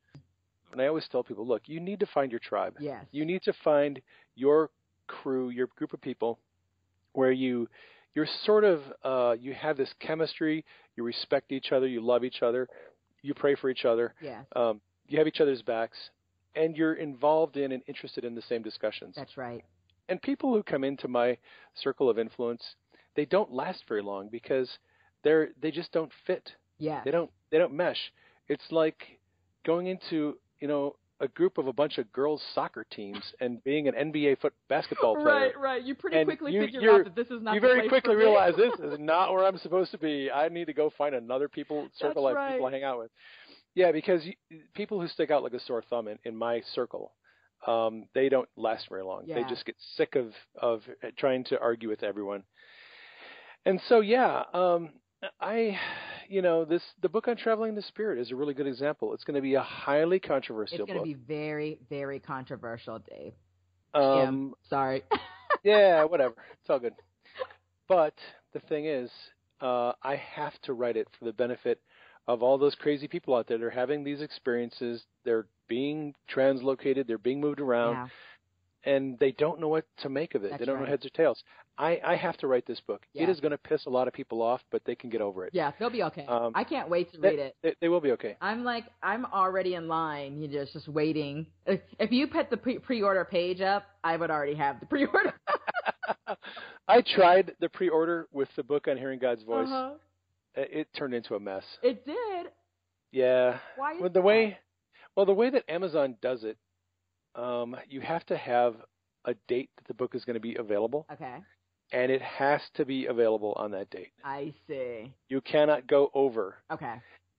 Speaker 1: And I always tell people, look, you need to find your tribe.
Speaker 2: Yes.
Speaker 1: You need to find your crew, your group of people, where you're sort of you have this chemistry, you respect each other, you love each other, you pray for each other,
Speaker 2: yes.
Speaker 1: You have each other's backs, and you're involved in and interested in the same discussions.
Speaker 2: That's right.
Speaker 1: And people who come into my circle of influence, they don't last very long because they just don't fit.
Speaker 2: Yeah.
Speaker 1: They don't mesh. It's like going into a group of a bunch of girls' soccer teams and being an NBA basketball player.
Speaker 2: Right. You pretty quickly figure out that this is not.
Speaker 1: You very quickly realize this is not where I'm supposed to be. I need to go find another circle of people I hang out with. Yeah, because people who stick out like a sore thumb in my circle, they don't last very long.
Speaker 2: Yeah.
Speaker 1: They just get sick of trying to argue with everyone. And so, the book on traveling the Spirit is a really good example. It's going to be a highly controversial book.
Speaker 2: It's going to be very, very controversial, Dave. Sorry.
Speaker 1: Yeah, whatever. It's all good. But the thing is, I have to write it for the benefit of all those crazy people out there that are having these experiences. They're being translocated. They're being moved around.
Speaker 2: Yeah.
Speaker 1: And they don't know what to make of it. They don't know heads or tails. I have to write this book. Yeah. It is going to piss a lot of people off, but they can get over it.
Speaker 2: Yeah, they'll be okay. I can't wait to read it.
Speaker 1: They will be okay.
Speaker 2: I'm already in line. You're just waiting. If you put the pre-order page up, I would already have the pre-order.
Speaker 1: I tried the pre-order with the book on hearing God's voice.
Speaker 2: Uh-huh.
Speaker 1: It turned into a mess.
Speaker 2: It did.
Speaker 1: Yeah.
Speaker 2: Why is
Speaker 1: the way that Amazon does it, you have to have a date that the book is going to be available.
Speaker 2: Okay.
Speaker 1: And it has to be available on that date.
Speaker 2: I see.
Speaker 1: You cannot go over.
Speaker 2: Okay.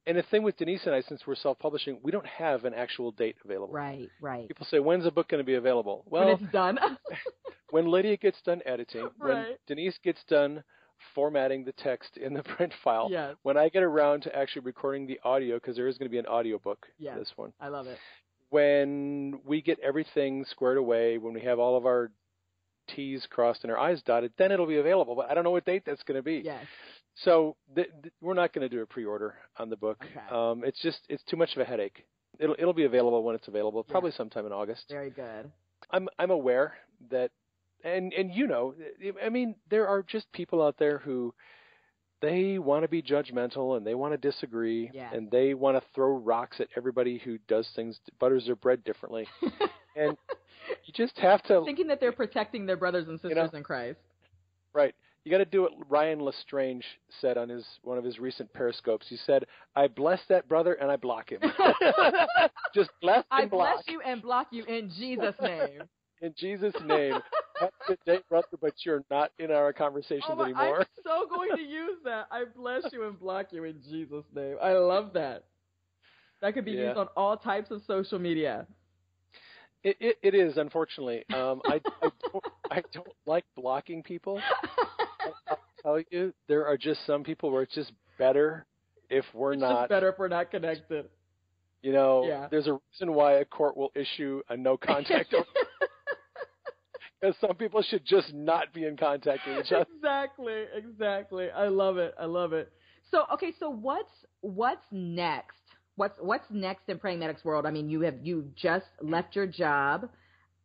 Speaker 1: And the thing with Denise and I, since we're self-publishing, we don't have an actual date available.
Speaker 2: Right.
Speaker 1: People say, when's the book going to be available? Well,
Speaker 2: when it's done.
Speaker 1: When Lydia gets done editing,
Speaker 2: right.
Speaker 1: When Denise gets done formatting the text in the print file,
Speaker 2: yes.
Speaker 1: When I get around to actually recording the audio, because there is going to be an audio book
Speaker 2: for
Speaker 1: this one.
Speaker 2: I love it.
Speaker 1: When we get everything squared away, when we have all of our T's crossed and our I's dotted, then it'll be available. But I don't know what date that's going to be.
Speaker 2: Yes.
Speaker 1: So we're not going to do a pre-order on the book.
Speaker 2: Okay.
Speaker 1: It's too much of a headache. It'll be available when it's available, probably sometime in August.
Speaker 2: Very good.
Speaker 1: I'm aware that, and I mean, there are just people out there who they want to be judgmental and they want to disagree and they want to throw rocks at everybody who does things, butters their bread differently. And you just have to...
Speaker 2: Thinking that they're protecting their brothers and sisters in Christ.
Speaker 1: Right. You got to do what Ryan Lestrange said on one of his recent Periscopes. He said, "I bless that brother and I block him." Just bless and block.
Speaker 2: I bless you and block you in Jesus' name.
Speaker 1: In Jesus' name. Have a good day, brother, but you're not in our conversations anymore.
Speaker 2: I'm so going to use that. I bless you and block you in Jesus' name. I love that. That could be used on all types of social media.
Speaker 1: It is, unfortunately. I don't like blocking people. I'll tell you, there are just some people where it's just better if we're not. It's
Speaker 2: just better if we're not connected.
Speaker 1: There's a reason why a court will issue a no contact order. Because some people should just not be in contact with each other.
Speaker 2: Exactly. I love it. So what's next? What's next in Praying Medic's world? I mean, you just left your job.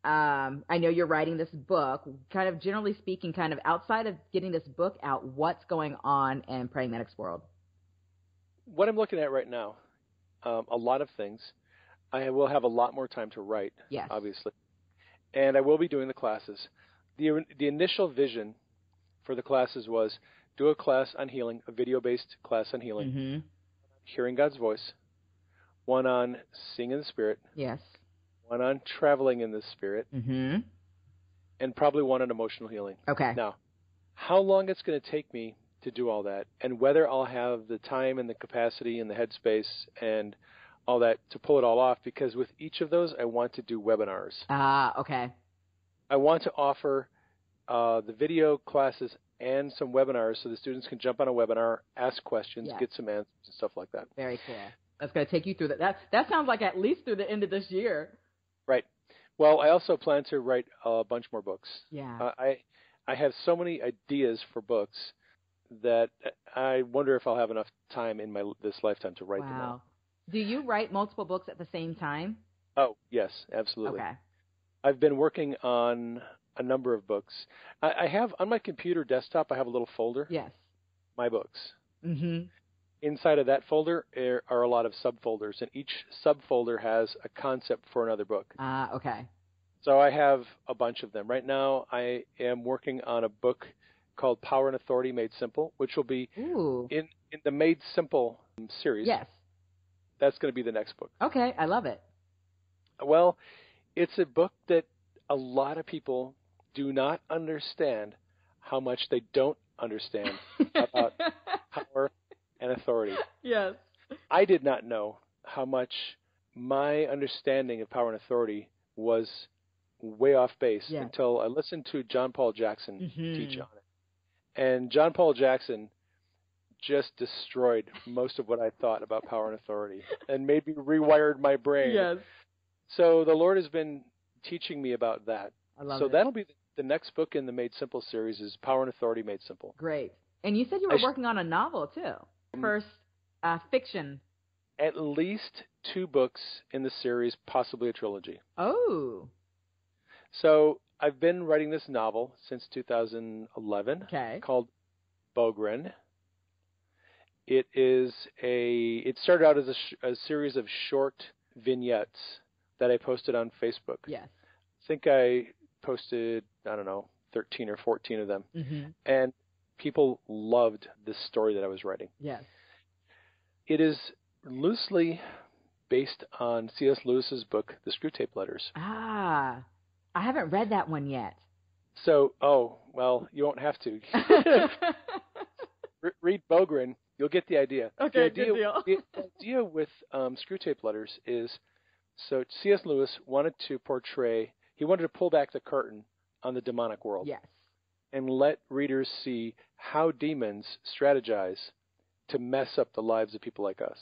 Speaker 2: I know you're writing this book. Kind of generally speaking, kind of outside of getting this book out, what's going on in Praying Medic's world?
Speaker 1: What I'm looking at right now, a lot of things. I will have a lot more time to write, obviously. And I will be doing the classes. The initial vision for the classes was do a class on healing, a video-based class on healing, hearing God's voice, one on seeing in the Spirit, one on traveling in the Spirit, and probably one on emotional healing.
Speaker 2: Okay.
Speaker 1: Now, how long it's going to take me to do all that, and whether I'll have the time and the capacity and the headspace and all that to pull it all off, because with each of those, I want to do webinars.
Speaker 2: Okay.
Speaker 1: I want to offer the video classes and some webinars so the students can jump on a webinar, ask questions, get some answers and stuff like that.
Speaker 2: Very cool. That's going to take you through that. That sounds like at least through the end of this year.
Speaker 1: Right. Well, I also plan to write a bunch more books.
Speaker 2: Yeah.
Speaker 1: I have so many ideas for books that I wonder if I'll have enough time in this lifetime to write them all.
Speaker 2: Do you write multiple books at the same time?
Speaker 1: Oh, yes, absolutely.
Speaker 2: Okay.
Speaker 1: I've been working on a number of books. I have, on my computer desktop, I have a little folder.
Speaker 2: Yes.
Speaker 1: My books.
Speaker 2: Mm-hmm.
Speaker 1: Inside of that folder are a lot of subfolders, and each subfolder has a concept for another book.
Speaker 2: Okay.
Speaker 1: So I have a bunch of them. Right now, I am working on a book called Power and Authority Made Simple, which will be in the Made Simple series.
Speaker 2: Yes.
Speaker 1: That's going to be the next book.
Speaker 2: Okay, I love it.
Speaker 1: Well, it's a book that a lot of people do not understand how much they don't understand about power and authority.
Speaker 2: Yes.
Speaker 1: I did not know how much my understanding of power and authority was way off base until I listened to John Paul Jackson teach on it. And John Paul Jackson just destroyed most of what I thought about power and authority and made me rewired my brain.
Speaker 2: Yes.
Speaker 1: So the Lord has been teaching me about that.
Speaker 2: I love
Speaker 1: it. That'll be the next book in the Made Simple series is Power and Authority Made Simple.
Speaker 2: Great. And you said you were working on a novel, too. First, fiction.
Speaker 1: At least 2 books in the series, possibly a trilogy.
Speaker 2: Oh.
Speaker 1: So I've been writing this novel since 2011 called Bogren. It started out as a series of short vignettes that I posted on Facebook.
Speaker 2: Yes.
Speaker 1: I think I posted, 13 or 14 of them. Mm-hmm. And people loved this story that I was writing.
Speaker 2: Yes.
Speaker 1: It is loosely based on C.S. Lewis's book, The Screwtape Letters.
Speaker 2: I haven't read that one yet.
Speaker 1: So, you won't have to. Read Bogren. You'll get the idea.
Speaker 2: Okay, good deal.
Speaker 1: The idea with Screwtape Letters is, so C.S. Lewis wanted to pull back the curtain on the demonic world.
Speaker 2: Yes.
Speaker 1: And let readers see how demons strategize to mess up the lives of people like us.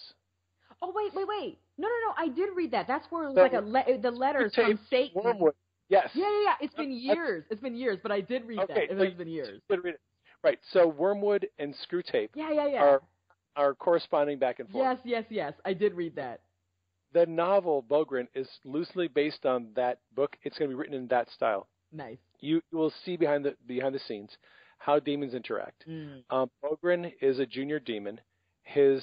Speaker 2: Oh, wait. No. I did read that. That's where it was the letters from Satan.
Speaker 1: Wormwood. Yes.
Speaker 2: Yeah. It's been years, but I did read that. It has been years.
Speaker 1: You did read it. Right. So Wormwood and Screwtape are corresponding back and forth.
Speaker 2: Yes. I did read that.
Speaker 1: The novel Bogren is loosely based on that book. It's going to be written in that style.
Speaker 2: Nice.
Speaker 1: You will see behind the scenes how demons interact. Bogren is a junior demon. His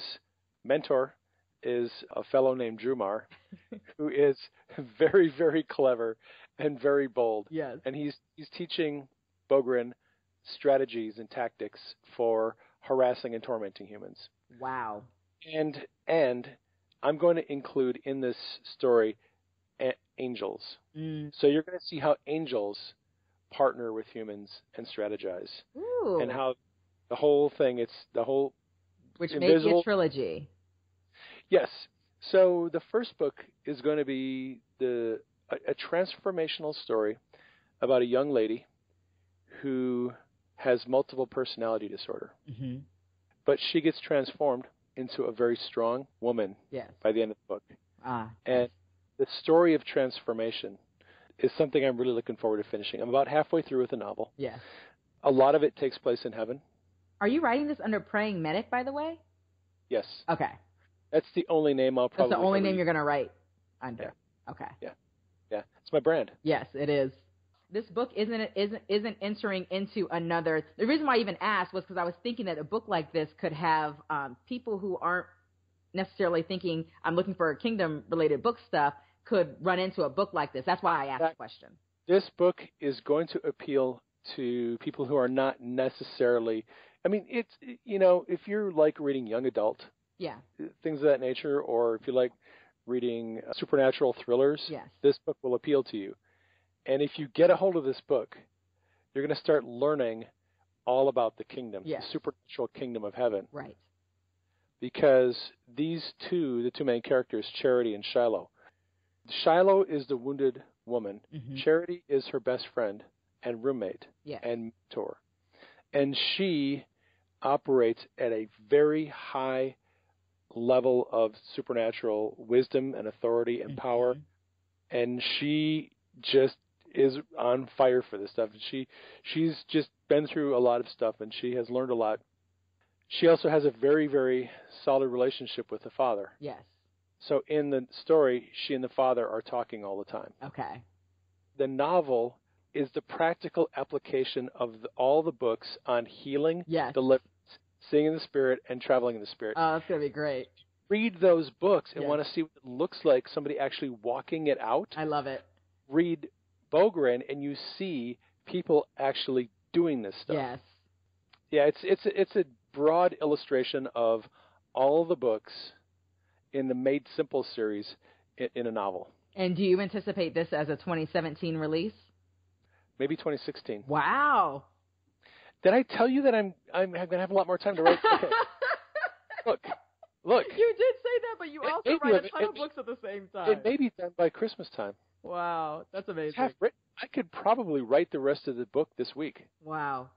Speaker 1: mentor is a fellow named Drumar, who is very, very clever and very bold.
Speaker 2: Yes.
Speaker 1: And he's teaching Bogren strategies and tactics for harassing and tormenting humans.
Speaker 2: Wow.
Speaker 1: And I'm going to include in this story angels. So you're going to see how angels partner with humans and strategize.
Speaker 2: Ooh.
Speaker 1: And how the whole thing, it's the whole
Speaker 2: Which
Speaker 1: invisible...
Speaker 2: makes it a trilogy.
Speaker 1: Yes. So the first book is going to be a transformational story about a young lady who has multiple personality disorder. Mm-hmm. But she gets transformed into a very strong woman by the end of the book. And the story of transformation is something I'm really looking forward to finishing. I'm about halfway through with the novel.
Speaker 2: Yes.
Speaker 1: A lot of it takes place in heaven.
Speaker 2: Are you writing this under Praying Medic, by the way?
Speaker 1: Yes.
Speaker 2: Okay.
Speaker 1: That's the only name I'll probably...
Speaker 2: That's the only name you're going to write under?
Speaker 1: Yeah.
Speaker 2: Okay.
Speaker 1: Yeah. It's my brand.
Speaker 2: Yes, it is. This book isn't entering into another... The reason why I even asked was because I was thinking that a book like this could have people who aren't necessarily thinking, I'm looking for kingdom-related book stuff, could run into a book like this. That's why I asked the question. This
Speaker 1: book is going to appeal to people who are not necessarily... I mean, it's, if you're like reading young adult, things of that nature, or if you like reading supernatural thrillers, this book will appeal to you. And if you get a hold of this book, you're going to start learning all about the kingdom, the supernatural kingdom of heaven.
Speaker 2: Right.
Speaker 1: Because the two main characters, Charity and Shiloh. Shiloh is the wounded woman. Mm-hmm. Charity is her best friend and roommate and mentor. And she operates at a very high level of supernatural wisdom and authority and power. And she just is on fire for this stuff. And she's just been through a lot of stuff, and she has learned a lot. She also has a very, very solid relationship with the father.
Speaker 2: Yes.
Speaker 1: So in the story, she and the father are talking all the time.
Speaker 2: Okay.
Speaker 1: The novel is the practical application of all the books on healing, deliverance, seeing in the spirit, and traveling in the spirit.
Speaker 2: Oh, that's going to be great.
Speaker 1: Read those books and want to see what it looks like, somebody actually walking it out.
Speaker 2: I love it.
Speaker 1: Read Bogren, and you see people actually doing this stuff.
Speaker 2: Yes.
Speaker 1: Yeah, it's a broad illustration of all the books in the Made Simple series in a novel.
Speaker 2: And do you anticipate this as a 2017 release?
Speaker 1: Maybe 2016.
Speaker 2: Wow.
Speaker 1: Did I tell you that I'm going to have a lot more time to write? Okay. Look.
Speaker 2: You did say that, but you also write a ton of books at the same time.
Speaker 1: It may be done by Christmas time.
Speaker 2: Wow, that's amazing.
Speaker 1: I could probably write the rest of the book this week.
Speaker 2: Wow.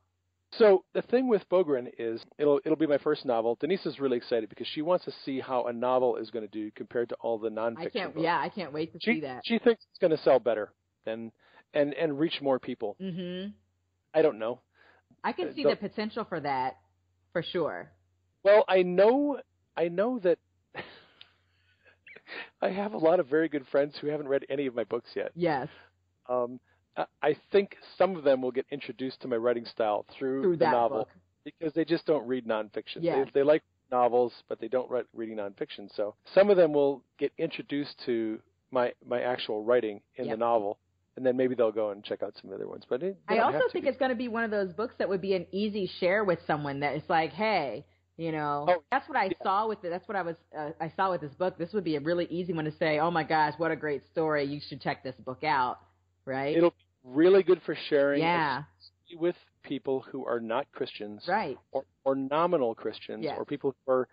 Speaker 1: So the thing with Bogren is it'll be my first novel. Denise is really excited because she wants to see how a novel is going to do compared to all the nonfiction books.
Speaker 2: I can't wait to see that.
Speaker 1: She thinks it's going to sell better and reach more people. Mm-hmm. I don't know.
Speaker 2: I can see the potential for that, for sure.
Speaker 1: Well, I know that I have a lot of very good friends who haven't read any of my books yet.
Speaker 2: Yes.
Speaker 1: I think some of them will get introduced to my writing style through the novel
Speaker 2: book.
Speaker 1: Because they just don't read nonfiction.
Speaker 2: Yes.
Speaker 1: They like novels, but they don't reading nonfiction. So some of them will get introduced to my actual writing in the novel, and then maybe they'll go and check out some other ones. But
Speaker 2: I also think it's going to be one of those books that would be an easy share with someone that it's like, hey, that's what I saw with it. That's what I saw with this book. This would be a really easy one to say, oh my gosh, what a great story. You should check this book out, right?
Speaker 1: It'll be really good for sharing with people who are not Christians,
Speaker 2: right?
Speaker 1: Or nominal Christians, or people who are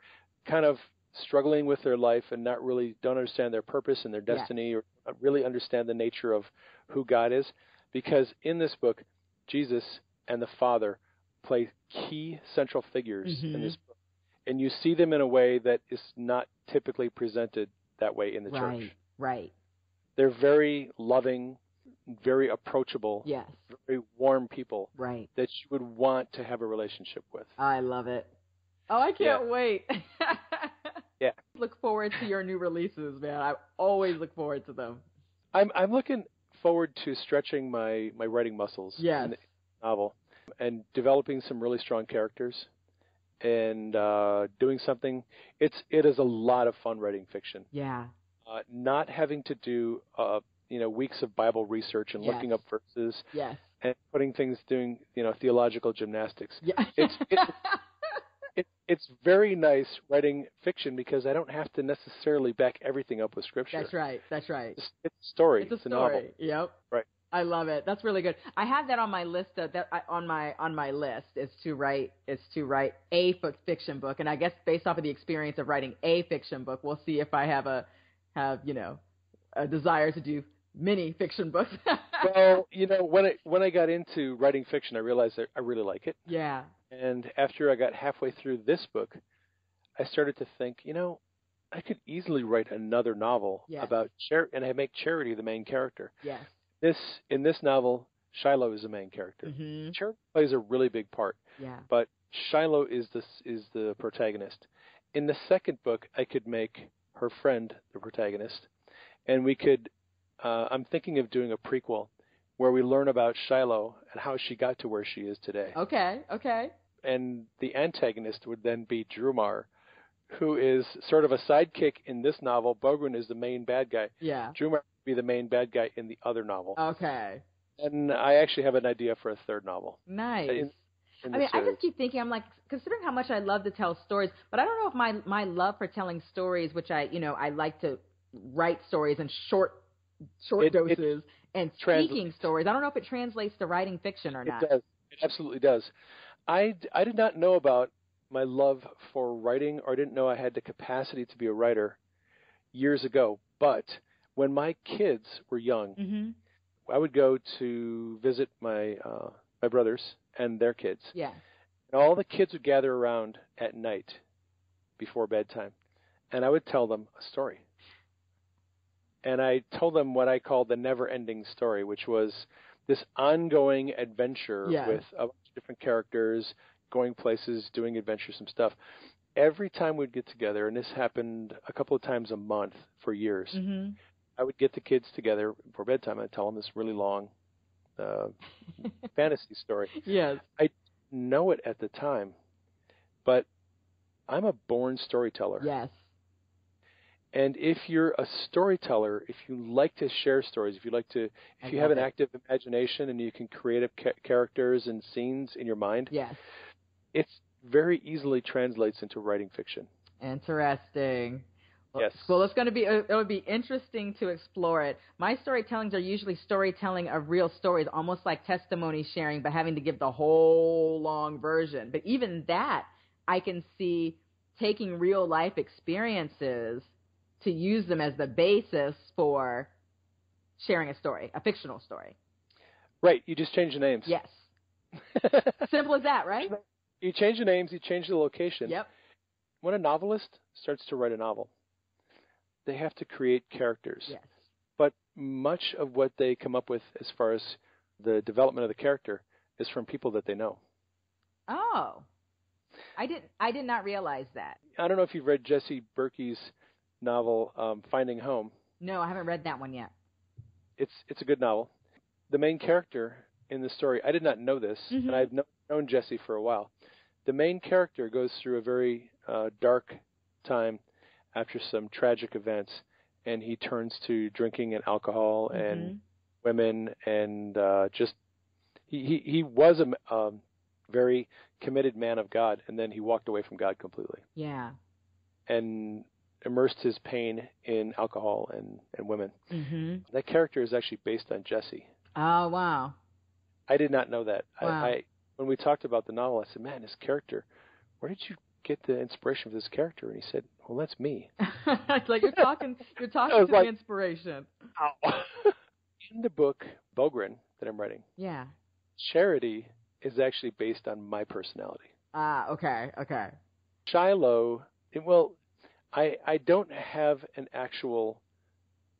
Speaker 1: kind of struggling with their life and don't understand their purpose and their destiny, or really understand the nature of who God is. Because in this book, Jesus and the Father play key central figures in this book, and you see them in a way that is not typically presented that way in the church.
Speaker 2: Right.
Speaker 1: They're very loving, very approachable, very warm people that you would want to have a relationship with.
Speaker 2: I love it. Oh, I can't wait. Look forward to your new releases, man. I always look forward to them.
Speaker 1: I'm looking forward to stretching my writing muscles in the novel and developing some really strong characters and doing something. It is a lot of fun writing fiction.
Speaker 2: Yeah.
Speaker 1: Not having to do weeks of Bible research and looking up verses and putting things, doing, theological gymnastics.
Speaker 2: Yeah.
Speaker 1: It's very nice writing fiction because I don't have to necessarily back everything up with scripture.
Speaker 2: That's right. That's right.
Speaker 1: It's a story.
Speaker 2: It's a
Speaker 1: story.
Speaker 2: novel.
Speaker 1: Novel.
Speaker 2: Yep.
Speaker 1: Right.
Speaker 2: I love it. That's really good. I have that on my list. On my list is to write a fiction book, and I guess based off of the experience of writing a fiction book, we'll see if I have a desire to do many fiction books.
Speaker 1: Well, when I got into writing fiction, I realized that I really like it.
Speaker 2: Yeah.
Speaker 1: And after I got halfway through this book, I started to think, I could easily write another novel about charity, and I make Charity the main character.
Speaker 2: Yes.
Speaker 1: In this novel, Shiloh is the main character.
Speaker 2: Mm-hmm.
Speaker 1: Charity plays a really big part.
Speaker 2: Yeah.
Speaker 1: But Shiloh is the protagonist. In the second book, I could make her friend the protagonist, and we could. I'm thinking of doing a prequel where we learn about Shiloh and how she got to where she is today.
Speaker 2: Okay.
Speaker 1: And the antagonist would then be Drumar, who is sort of a sidekick in this novel. Bogren is the main bad guy.
Speaker 2: Yeah.
Speaker 1: Drumar would be the main bad guy in the other novel.
Speaker 2: Okay.
Speaker 1: And I actually have an idea for a third novel.
Speaker 2: Nice.
Speaker 1: I mean,
Speaker 2: I just keep thinking, I'm like, considering how much I love to tell stories, but I don't know if my love for telling stories, which I like to write stories in short doses and speaking stories. I don't know if it translates to writing fiction or not.
Speaker 1: It does. It absolutely does. I did not know about my love for writing, or I didn't know I had the capacity to be a writer years ago. But when my kids were young,
Speaker 2: mm-hmm.
Speaker 1: I would go to visit my brothers and their kids.
Speaker 2: Yeah.
Speaker 1: And all the kids would gather around at night before bedtime, and I would tell them a story. And I told them what I called the never-ending story, which was this ongoing adventure with a bunch of different characters, going places, doing adventuresome stuff. Every time we'd get together, and this happened a couple of times a month for years,
Speaker 2: mm-hmm.
Speaker 1: I would get the kids together before bedtime. I'd tell them this really long fantasy story.
Speaker 2: Yes.
Speaker 1: I didn't know it at the time, but I'm a born storyteller.
Speaker 2: Yes.
Speaker 1: And if you're a storyteller, if you like to share stories, if you have an active imagination and you can create characters and scenes in your mind, it very easily translates into writing fiction.
Speaker 2: Interesting.
Speaker 1: Yes.
Speaker 2: Well, it would be interesting to explore it. My storytellings are usually storytelling of real stories, almost like testimony sharing, but having to give the whole long version. But even that, I can see taking real life experiences to use them as the basis for sharing a story, a fictional story.
Speaker 1: Right. You just change the names.
Speaker 2: Yes. Simple as that, right?
Speaker 1: You change the names, you change the location.
Speaker 2: Yep.
Speaker 1: When a novelist starts to write a novel, they have to create characters.
Speaker 2: Yes.
Speaker 1: But much of what they come up with as far as the development of the character is from people that they know.
Speaker 2: Oh. I did not realize that.
Speaker 1: I don't know if you've read Jesse Berkey's novel, Finding Home.
Speaker 2: No, I haven't read that one yet.
Speaker 1: It's a good novel. The main character in the story, I did not know this,
Speaker 2: mm-hmm.
Speaker 1: and I've known Jesse for a while. The main character goes through a very dark time after some tragic events, and he turns to drinking and alcohol
Speaker 2: mm-hmm.
Speaker 1: and women, and he was a very committed man of God, and then he walked away from God completely.
Speaker 2: Yeah.
Speaker 1: And immersed his pain in alcohol and women.
Speaker 2: Mm-hmm.
Speaker 1: That character is actually based on Jesse.
Speaker 2: Oh, wow.
Speaker 1: I did not know that.
Speaker 2: Wow.
Speaker 1: When we talked about the novel, I said, man, this character, where did you get the inspiration for this character? And he said, well, that's me.
Speaker 2: It's like you're talking to the inspiration.
Speaker 1: Ow. In the book, Bogren, that I'm writing, Charity is actually based on my personality.
Speaker 2: Ah, okay.
Speaker 1: Shiloh, I don't have an actual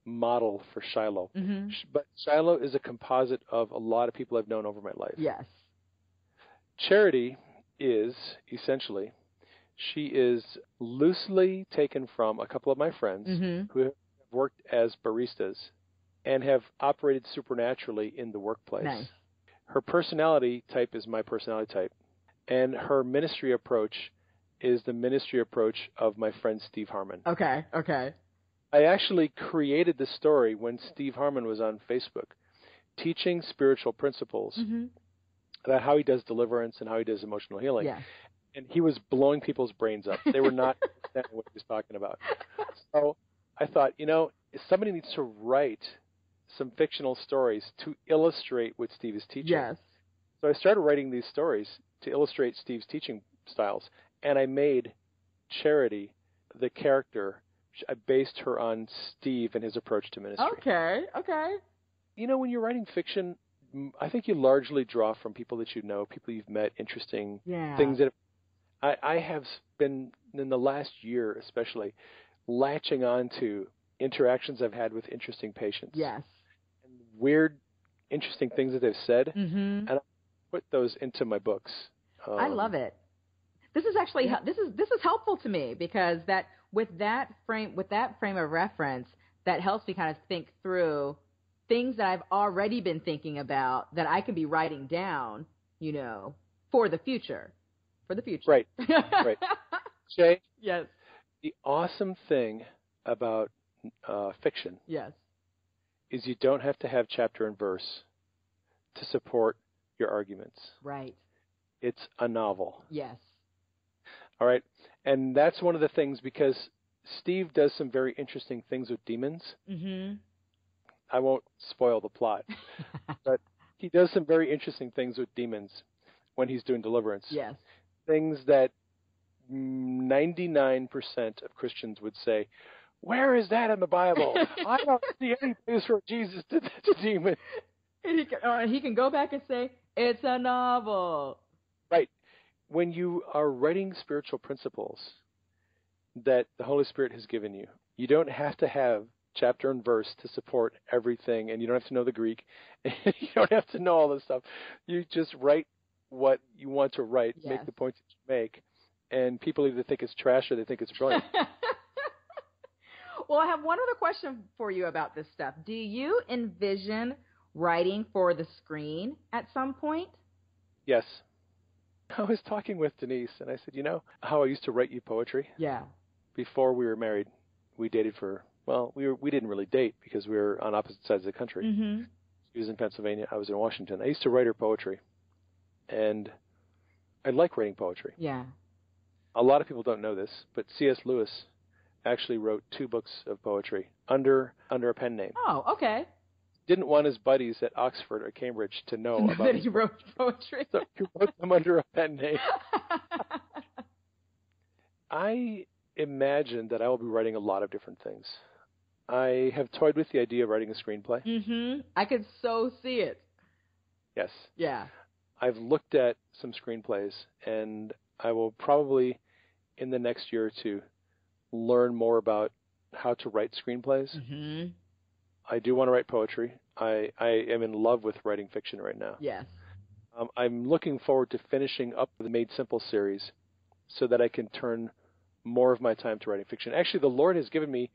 Speaker 1: model for Shiloh,
Speaker 2: mm-hmm.
Speaker 1: but Shiloh is a composite of a lot of people I've known over my life.
Speaker 2: Yes.
Speaker 1: Charity is, essentially, she is loosely taken from a couple of my friends
Speaker 2: mm-hmm.
Speaker 1: who have worked as baristas and have operated supernaturally in the workplace.
Speaker 2: Nice.
Speaker 1: Her personality type is my personality type, and her ministry approach is the ministry approach of my friend Steve Harmon.
Speaker 2: Okay.
Speaker 1: I actually created the story when Steve Harmon was on Facebook teaching spiritual principles about how he does deliverance and how he does emotional healing.
Speaker 2: Yeah.
Speaker 1: And he was blowing people's brains up. They were not understanding what he was talking about. So I thought, somebody needs to write some fictional stories to illustrate what Steve is teaching.
Speaker 2: Yes.
Speaker 1: So I started writing these stories to illustrate Steve's teaching styles, and I made Charity the character. I based her on Steve and his approach to ministry.
Speaker 2: Okay.
Speaker 1: When you're writing fiction, I think you largely draw from people that you know, people you've met, interesting things that I have been, in the last year especially, latching on to interactions I've had with interesting patients.
Speaker 2: Yes.
Speaker 1: And weird, interesting things that they've said, and I put those into my books.
Speaker 2: I love it. This is actually this is helpful to me because that with that frame of reference, that helps me kind of think through things that I've already been thinking about that I can be writing down, for the future.
Speaker 1: Right. Shae?
Speaker 2: Yes.
Speaker 1: The awesome thing about fiction is you don't have to have chapter and verse to support your arguments.
Speaker 2: Right.
Speaker 1: It's a novel.
Speaker 2: Yes.
Speaker 1: All right. And that's one of the things, because Steve does some very interesting things with demons. I won't spoil the plot, but he does some very interesting things with demons when he's doing deliverance.
Speaker 2: Yes.
Speaker 1: Things that 99% of Christians would say, where is that in the Bible? I don't see any place where Jesus did that to demons.
Speaker 2: And he can go back and say, it's a novel.
Speaker 1: Right. When you are writing spiritual principles that the Holy Spirit has given you, you don't have to have chapter and verse to support everything, and you don't have to know the Greek, and you don't have to know all this stuff. You just write what you want to write, make the points that you make, and people either think it's trash or they think it's brilliant.
Speaker 2: Well, I have one other question for you about this stuff. Do you envision writing for the screen at some point?
Speaker 1: Yes. I was talking with Denise, and I said, how I used to write you poetry?
Speaker 2: Yeah.
Speaker 1: Before we were married, we dated we didn't really date because we were on opposite sides of the country. She was in Pennsylvania, I was in Washington. I used to write her poetry, and I like writing poetry.
Speaker 2: Yeah.
Speaker 1: A lot of people don't know this, but C.S. Lewis actually wrote 2 books of poetry under a pen name.
Speaker 2: Oh, okay.
Speaker 1: Didn't want his buddies at Oxford or Cambridge to know about
Speaker 2: that he wrote poetry.
Speaker 1: So he wrote them under a pen name. I imagine that I will be writing a lot of different things. I have toyed with the idea of writing a screenplay.
Speaker 2: I could so see it.
Speaker 1: Yes.
Speaker 2: Yeah.
Speaker 1: I've looked at some screenplays, and I will probably, in the next year or two, learn more about how to write screenplays. I do want to write poetry. I am in love with writing fiction right now.
Speaker 2: Yes.
Speaker 1: I'm looking forward to finishing up the Made Simple series so that I can turn more of my time to writing fiction. Actually, the Lord has given me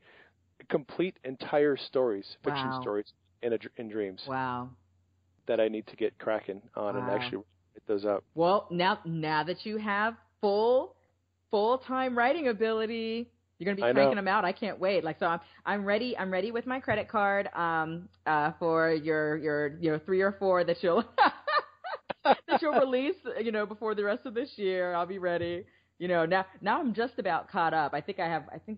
Speaker 1: complete entire stories, fiction stories in dreams.
Speaker 2: Wow.
Speaker 1: That I need to get cracking on and actually write those out.
Speaker 2: Well, now that you have full-time writing ability, you're going to be cranking them out. I can't wait. So I'm ready. I'm ready with my credit card for your 3 or 4 that you'll release, before the rest of this year. I'll be ready. Now I'm just about caught up. I think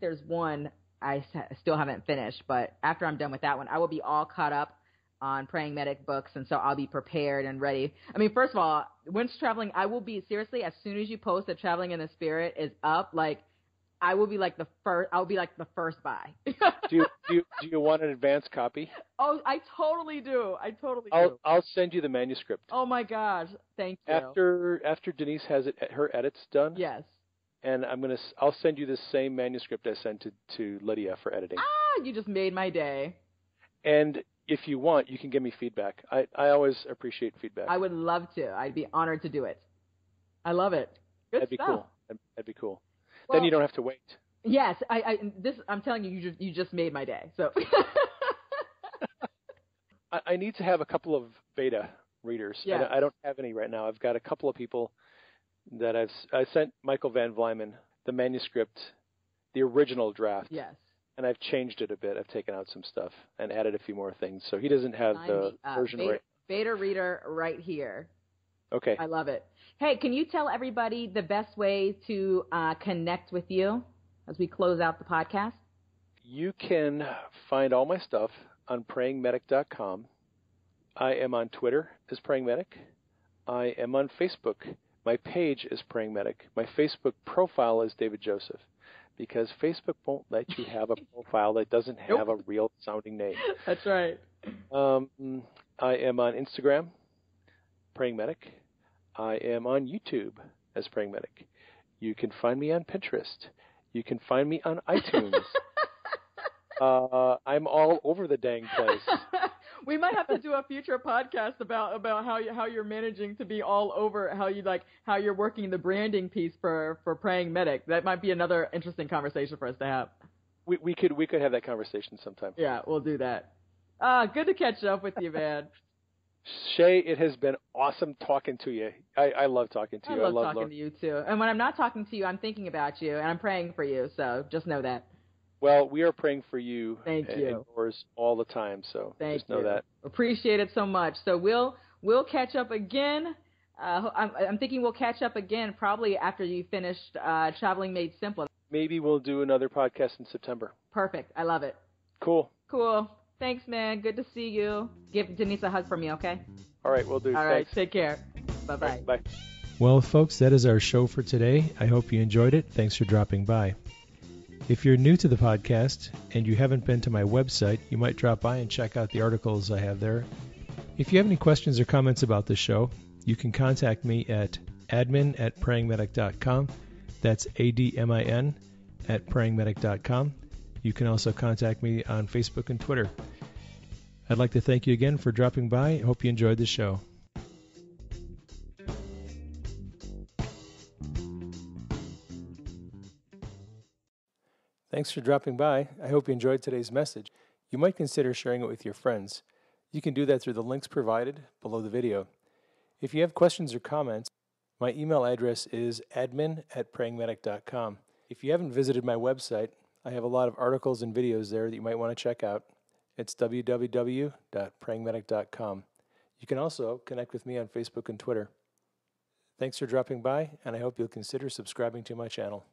Speaker 2: there's one I still haven't finished, but after I'm done with that one, I will be all caught up on Praying Medic books, and so I'll be prepared and ready. I mean, first of all, When's Traveling, I will be, seriously, as soon as you post that Traveling in the Spirit is up, I will be the first buy.
Speaker 1: Do you want an advance copy?
Speaker 2: Oh, I totally do.
Speaker 1: I'll send you the manuscript.
Speaker 2: Oh my gosh, thank you.
Speaker 1: After Denise has her edits done.
Speaker 2: Yes.
Speaker 1: And I'll send you the same manuscript I sent to Lydia for editing.
Speaker 2: You just made my day.
Speaker 1: And if you want, you can give me feedback. I always appreciate feedback.
Speaker 2: I would love to. I'd be honored to do it. I love it. Good
Speaker 1: That'd
Speaker 2: stuff.
Speaker 1: Be cool. That'd be cool.
Speaker 2: Well,
Speaker 1: then you don't have to wait.
Speaker 2: Yes, I'm telling you, you just made my day. So
Speaker 1: I need to have a couple of beta readers.
Speaker 2: Yes.
Speaker 1: I don't have any right now. I've got a couple of people that I sent Michael Van Vlymen the manuscript, the original draft.
Speaker 2: Yes.
Speaker 1: and I've changed it a bit. I've taken out some stuff and added a few more things. So he doesn't have the version right.
Speaker 2: Beta reader right here.
Speaker 1: Okay.
Speaker 2: I love it. Hey, can you tell everybody the best way to connect with you as we close out the podcast?
Speaker 1: You can find all my stuff on prayingmedic.com. I am on Twitter as Praying Medic. I am on Facebook. My page is Praying Medic. My Facebook profile is David Joseph, because Facebook won't let you have a profile that doesn't have a real sounding name.
Speaker 2: That's right.
Speaker 1: I am on Instagram, Praying Medic. I am on YouTube as Praying Medic. You can find me on Pinterest. You can find me on iTunes. I'm all over the dang place.
Speaker 2: We might have to do a future podcast about how you're managing to be all over, how you're working the branding piece for Praying Medic. That might be another interesting conversation for us to have.
Speaker 1: We could have that conversation sometime.
Speaker 2: Yeah, we'll do that. Good to catch up with you, man.
Speaker 1: Shae, it has been awesome talking to you. I love talking to you.
Speaker 2: I love talking to you too. And when I'm not talking to you, I'm thinking about you and I'm praying for you. So just know that.
Speaker 1: Well, we are praying for you.
Speaker 2: Thank you.
Speaker 1: And yours all the time. So just know that.
Speaker 2: Appreciate it so much. So we'll catch up again. I'm thinking we'll catch up again probably after you finished Traveling Made Simple.
Speaker 1: Maybe we'll do another podcast in September.
Speaker 2: Perfect. I love it.
Speaker 1: Cool.
Speaker 2: Thanks, man. Good to see you. Give Denise a hug for me, okay?
Speaker 1: All right, we'll do.
Speaker 2: All right, take care. Bye-bye.
Speaker 1: Right, bye.
Speaker 3: Well, folks, that is our show for today. I hope you enjoyed it. Thanks for dropping by. If you're new to the podcast and you haven't been to my website, you might drop by and check out the articles I have there. If you have any questions or comments about the show, you can contact me at admin@prayingmedic.com. That's ADMIN @prayingmedic.com. You can also contact me on Facebook and Twitter. I'd like to thank you again for dropping by. I hope you enjoyed the show. Thanks for dropping by. I hope you enjoyed today's message. You might consider sharing it with your friends. You can do that through the links provided below the video. If you have questions or comments, my email address is admin@prayingmedic.com. If you haven't visited my website, I have a lot of articles and videos there that you might want to check out. It's www.prayingmedic.com. You can also connect with me on Facebook and Twitter. Thanks for dropping by, and I hope you'll consider subscribing to my channel.